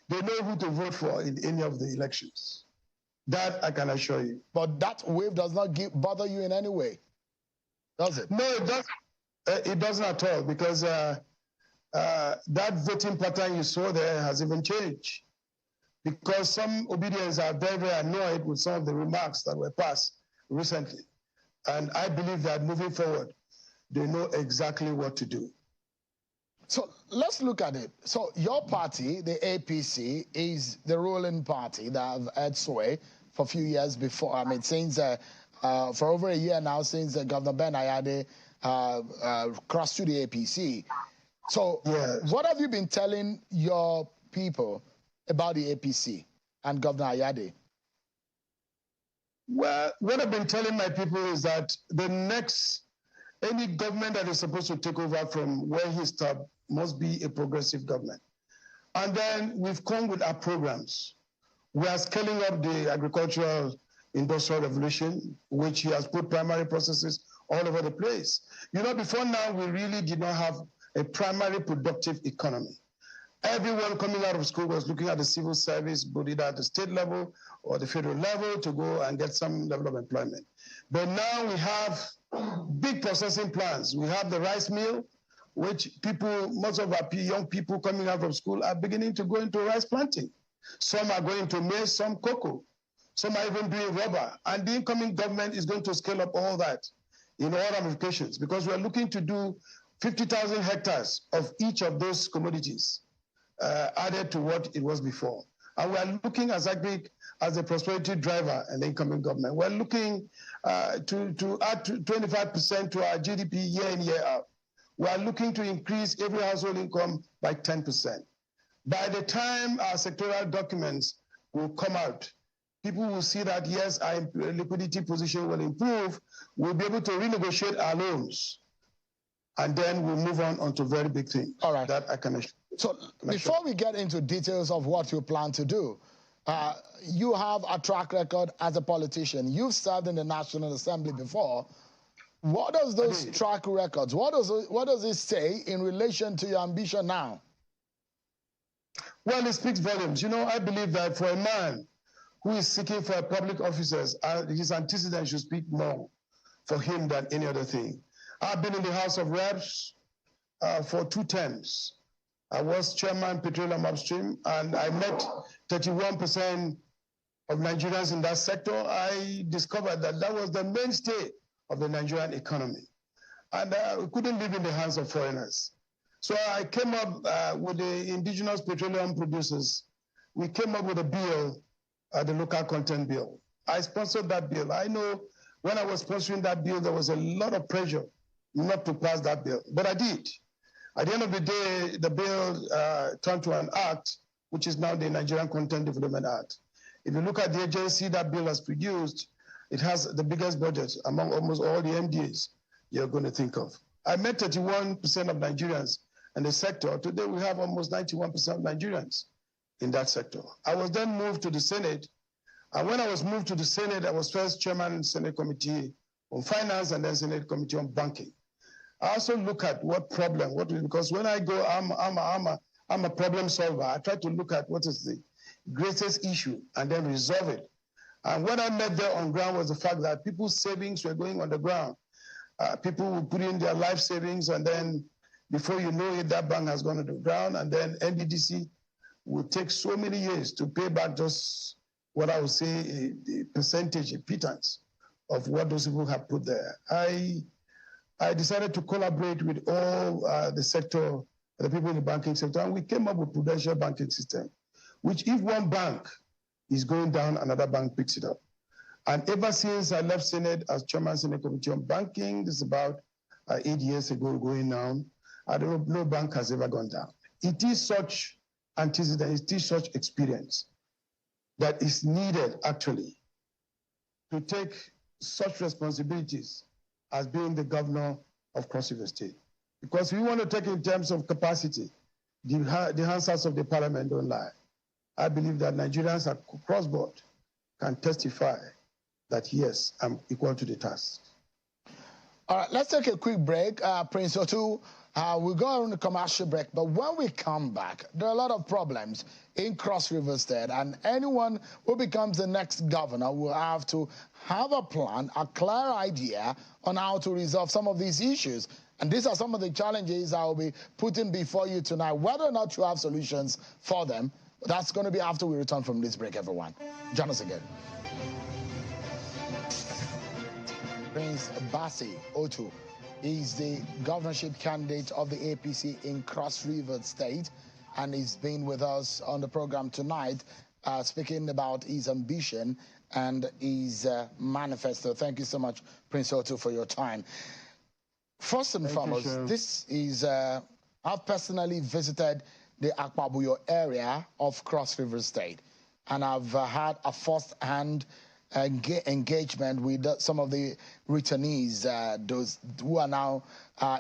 They know who to vote for in any of the elections. That I can assure you. But that wave does not bother you in any way, does it? No, it doesn't. It doesn't at all, because that voting pattern you saw there has even changed. Because some obedience are very, very annoyed with some of the remarks that were passed recently. And I believe that moving forward, they know exactly what to do. So let's look at it. So your party, the APC, is the ruling party that have had sway for a few years before. I mean, since for over a year now, since Governor Ben Ayade crossed to the APC. So yes. What have you been telling your people about the APC and Governor Ayade? Well, what I've been telling my people is that any government that is supposed to take over from where he stopped must be a progressive government. And then we've come with our programs. We are scaling up the agricultural industrial revolution, which he has put primary processes all over the place. You know, before now, we really did not have a primary productive economy. Everyone coming out of school was looking at the civil service, but either at the state level or the federal level to go and get some level of employment. But now we have big processing plants. We have the rice mill, which most of our young people coming out from school are beginning to go into rice planting. Some are going to maize, some cocoa. Some are even doing rubber. And the incoming government is going to scale up all that in all ramifications, because we're looking to do 50,000 hectares of each of those commodities added to what it was before. And we're looking as agric as a prosperity driver in the incoming government. We're looking to add 25% to our GDP year in, year out. We're looking to increase every household income by 10%. By the time our sectoral documents will come out, people will see that, yes, our liquidity position will improve. We'll be able to renegotiate our loans. And then we'll move on to very big things. All right. That I can assure. So before we get into details of what you plan to do, you have a track record as a politician. You've served in the National Assembly before. What does those track records, what does it say in relation to your ambition now? Well, it speaks volumes. You know, I believe that for a man who is seeking for public offices, his antecedents should speak more for him than any other thing. I've been in the House of Reps for 2 terms. I was chairman Petroleum Upstream, and I met 31% of Nigerians in that sector. I discovered that that was the mainstay of the Nigerian economy. And we couldn't live in the hands of foreigners. So I came up with the indigenous petroleum producers. We came up with a bill, the local content bill. I sponsored that bill. I know when I was sponsoring that bill, there was a lot of pressure not to pass that bill, but I did. At the end of the day, the bill turned to an act, which is now the Nigerian Content Development Act. If you look at the agency that bill has produced, it has the biggest budget among almost all the MDAs you're going to think of. I met 31% of Nigerians in the sector. Today, we have almost 91% of Nigerians in that sector. I was then moved to the Senate. And when I was moved to the Senate, I was first chairman of the Senate Committee on Finance and then Senate Committee on Banking. I also look at because when I go, I'm a problem solver. I try to look at what is the greatest issue and then resolve it. And what I met there on ground was the fact that people's savings were going on the ground. People would put in their life savings, and then before you know it, that bank has gone to the ground, and then NDDC would take so many years to pay back just what I would say a percentage, a pittance of what those people have put there. I decided to collaborate with all the sector, the people in the banking sector, and we came up with prudential banking system, which if one bank is going down, another bank picks it up. And ever since I left Senate as chairman Senate Committee on Banking, this is about 8 years ago going now, I don't know, no bank has ever gone down. It is such antecedent, it is such experience that is needed actually to take such responsibilities as being the governor of Cross River State. Because we want to take in terms of capacity, the answers of the parliament don't lie. I believe that Nigerians across board can testify that, yes, I'm equal to the task. All right, let's take a quick break. Prince Otu, we'll go on a commercial break, but when we come back, there are a lot of problems in Cross River State, and anyone who becomes the next governor will have to have a plan, a clear idea on how to resolve some of these issues. And these are some of the challenges I will be putting before you tonight. Whether or not you have solutions for them, that's going to be after we return from this break, everyone. Join us again. Prince Bassey Otu He's the governorship candidate of the APC in Cross River State, and he's been with us on the program tonight, speaking about his ambition and his manifesto. Thank you so much, Prince Otu, for your time. First and foremost, this is, I've personally visited the Akpabuyo area of Cross River State, and I've had a first-hand engagement with some of the returnees, those who are now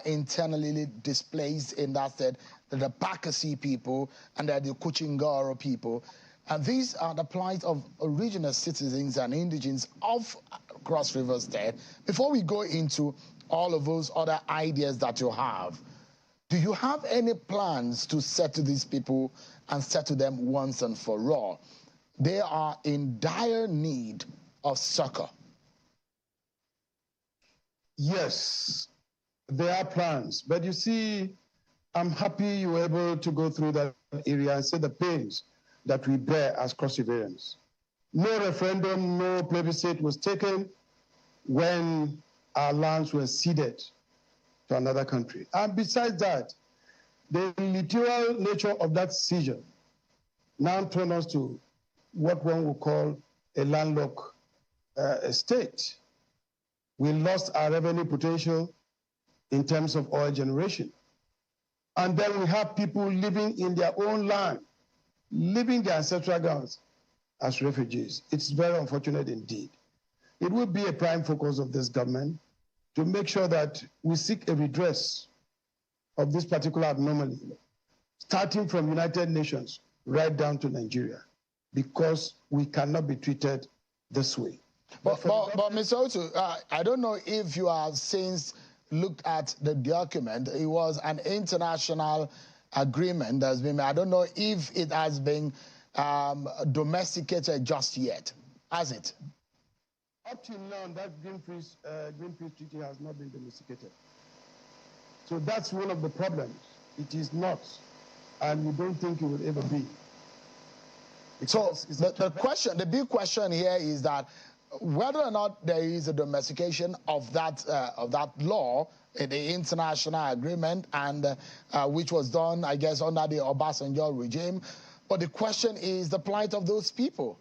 internally displaced in that state, the Bakassi people and the Kuchingaro people. And these are the plight of original citizens and indigents of Cross River State. Before we go into all of those other ideas that you have, do you have any plans to settle these people and settle them once and for all? They are in dire need of succor. Yes, there are plans. But you see, I'm happy you were able to go through that area and see the pains that we bear as Cross Riverians. No referendum, no plebiscite was taken when our lands were ceded to another country. And besides that, the literal nature of that seizure now turned us to what one would call a landlocked state. We lost our revenue potential in terms of oil generation. And then we have people living in their own land, leaving their ancestral grounds as refugees. It's very unfortunate indeed. It will be a prime focus of this government to make sure that we seek a redress of this particular anomaly, starting from United Nations right down to Nigeria, because we cannot be treated this way. But Mr. Otu, I don't know if you have since looked at the document. It was an international agreement that's been made. I don't know if it has been domesticated just yet. Has it? Up till now, that Greenpeace Treaty has not been domesticated. So that's one of the problems. It is not, and we don't think it will ever be. So the big question here is that whether or not there is a domestication of that law, the international agreement, and which was done, I guess, under the Obasanjo regime. But the question is the plight of those people.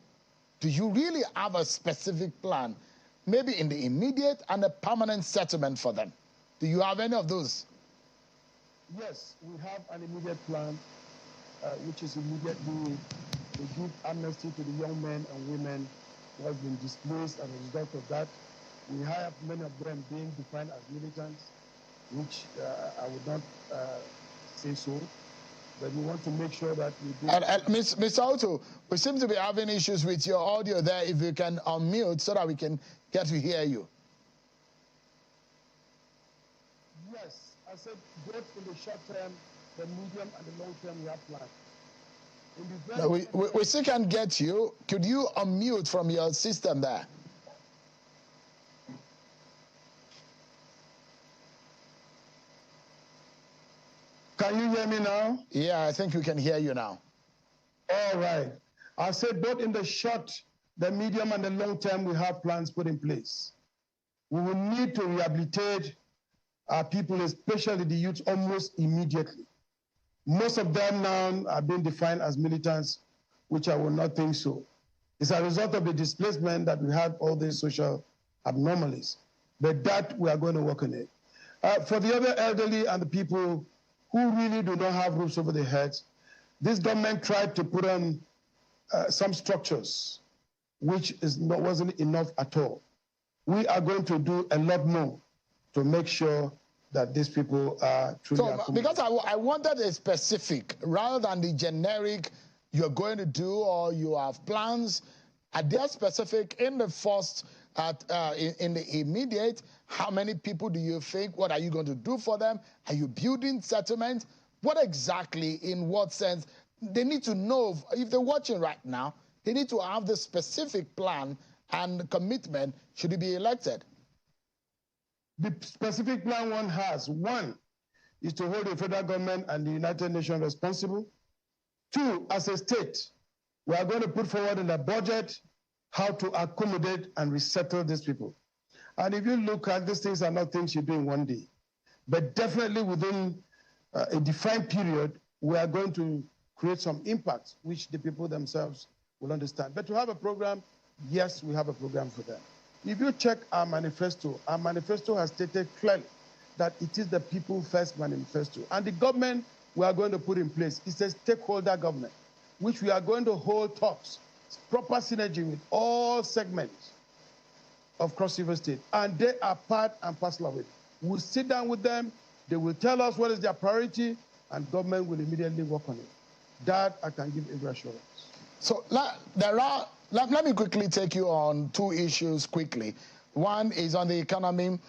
Do you really have a specific plan, maybe in the immediate and a permanent settlement for them? Do you have any of those? Yes, we have an immediate plan, which is immediately to give amnesty to the young men and women who have been displaced as a result of that. We have many of them being defined as militants, which I would not say so. But we want to make sure that we do... Mr. Otu, we seem to be having issues with your audio there. If you can unmute so that we can get to hear you. Yes, I said both in the short term, the medium, and the long term we have plans. No, we still can't get you. Could you unmute from your system there? Can you hear me now? Yeah, I think we can hear you now. All right. I said both in the short, the medium, and the long term, we have plans put in place. We will need to rehabilitate our people, especially the youth, almost immediately. Most of them now are being defined as militants, which I will not think so. It's a result of the displacement that we have all these social anomalies. But that we are going to work on it. For the other elderly and the people who really do not have roofs over their heads, this government tried to put on some structures, which wasn't enough at all. We are going to do a lot more to make sure that these people are truly accommodated. Because I wanted a specific, rather than the generic you're going to do or you have plans, are there specific in the first, in the immediate? How many people do you think? What are you going to do for them? Are you building settlements? What exactly, in what sense? They need to know, if they're watching right now, they need to have the specific plan and commitment should he be elected. The specific plan one has, one, is to hold the federal government and the United Nations responsible. Two, as a state, we are going to put forward in the budget how to accommodate and resettle these people. And if you look at these things are not things you do in one day. But definitely within a defined period, we are going to create some impacts, which the people themselves will understand. But to have a program, yes, we have a program for them. If you check our manifesto has stated clearly that it is the people first manifesto. And the government we are going to put in place is a stakeholder government, which we are going to hold talks, proper synergy with all segments of Cross River State. And they are part and parcel of it. We'll sit down with them, they will tell us what is their priority, and government will immediately work on it. That I can give every assurance. So let me quickly take you on two issues quickly. One is on the economy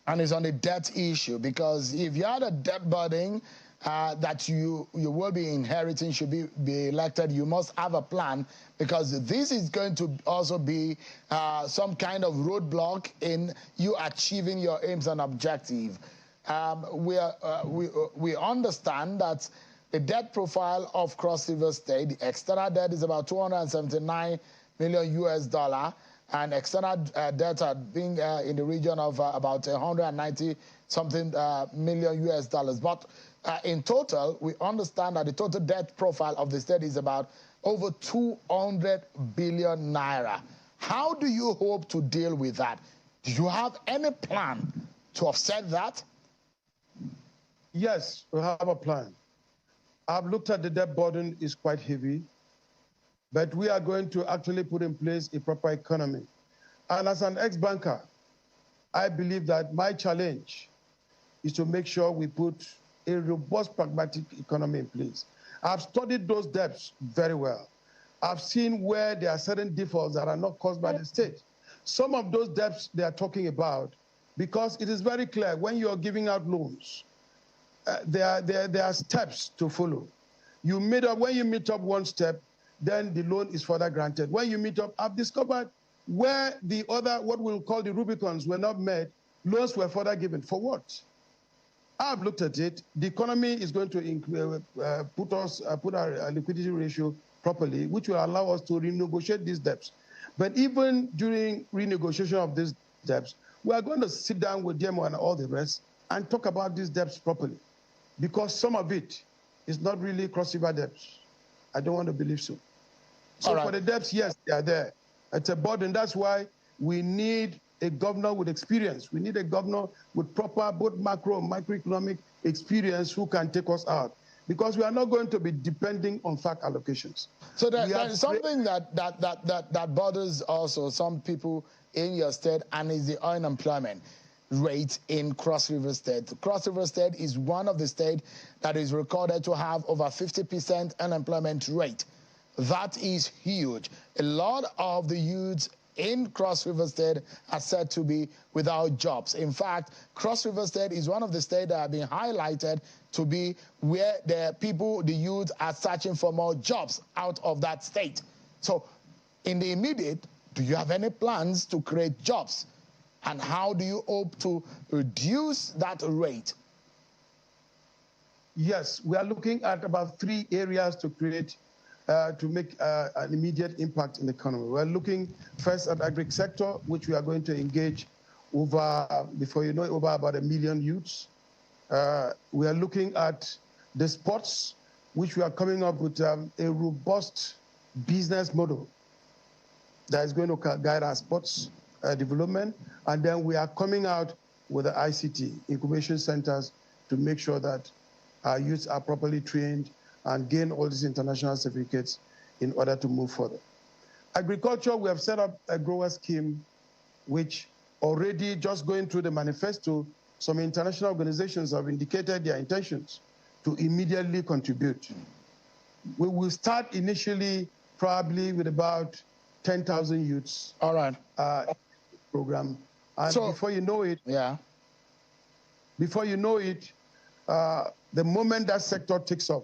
and is on the debt issue, because if you had a debt burden that you will be inheriting should be elected, you must have a plan, because this is going to also be some kind of roadblock in you achieving your aims and objective. We understand that the debt profile of Cross River State, the external debt is about $279 million US, and external debt being in the region of about 190 something million US dollars. But in total, we understand that the total debt profile of the state is about over 200 billion naira. How do you hope to deal with that? Do you have any plan to offset that? Yes, we have a plan. I've looked at the debt burden is quite heavy, but we are going to actually put in place a proper economy. And as an ex-banker, I believe that my challenge is to make sure we put a robust, pragmatic economy in place. I've studied those debts very well. I've seen where there are certain defaults that are not caused by the state. Some of those debts they are talking about, because it is very clear when you're giving out loans, there are steps to follow. When you meet up one step, then the loan is further granted. When you meet up, I've discovered where the other, what we'll call the Rubicons, were not met, loans were further given. For what? I've looked at it. The economy is going to put our liquidity ratio properly, which will allow us to renegotiate these debts. But even during renegotiation of these debts, we are going to sit down with DMO and all the rest and talk about these debts properly, because some of it is not really cross-river debts. I don't want to believe so. So for the debts, yes, they are there. It's a burden. That's why we need a governor with experience. We need a governor with proper both macro and microeconomic experience who can take us out, because we are not going to be depending on FAC allocations. So there's something that bothers also some people in your state, and is the unemployment rate in Cross River State. Cross River State is one of the states that is recorded to have over 50% unemployment rate. That is huge. A lot of the youths in Cross River State are said to be without jobs. In fact, Cross River State is one of the states that have been highlighted to be where the youth are searching for more jobs out of that state. So in the immediate, do you have any plans to create jobs? And how do you hope to reduce that rate? Yes, we are looking at about 3 areas to create, to make an immediate impact in the economy. We're looking first at agri sector, which we are going to engage over, before you know it, over about 1 million youths. We are looking at the sports, which we are coming up with a robust business model that is going to guide our sports development. And then we are coming out with the ICT, incubation centers, to make sure that our youths are properly trained and gain all these international certificates in order to move further. Agriculture, we have set up a grower scheme, which already, just going through the manifesto, some international organizations have indicated their intentions to immediately contribute. We will start initially probably with about 10,000 youths. All right. Program. And so, before you know it, the moment that sector takes off,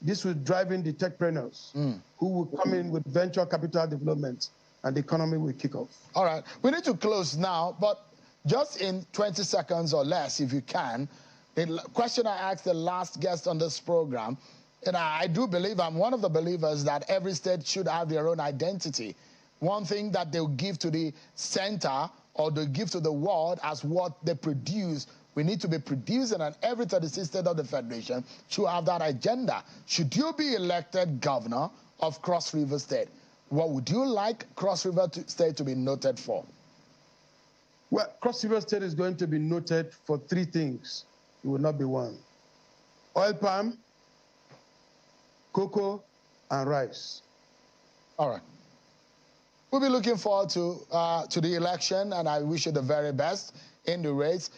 this will drive in the techpreneurs who will come in with venture capital development, and the economy will kick off. All right. We need to close now, but just in 20 seconds or less, if you can, the question I asked the last guest on this program, and I do believe, I'm one of the believers that every state should have their own identity. One thing that they'll give to the center or they give to the world as what they produce we need to be producing, and every 36 state of the Federation should have that agenda. Should you be elected governor of Cross River State, what would you like Cross River State to be noted for? Well, Cross River State is going to be noted for 3 things. It will not be one. Oil palm, cocoa, and rice. All right. We'll be looking forward to the election, and I wish you the very best in the race.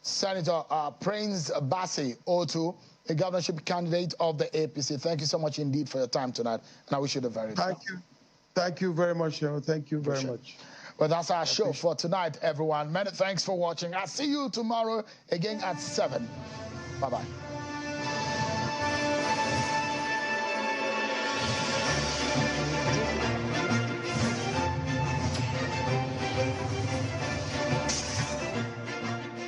Senator Prince Bassey Otu, a governorship candidate of the APC. Thank you so much indeed for your time tonight, and I wish you the very best. Thank you. Thank you very much, Cheryl. Thank you very much. Well, that's our show for tonight, everyone. Many thanks for watching. I'll see you tomorrow again at 7. Bye-bye.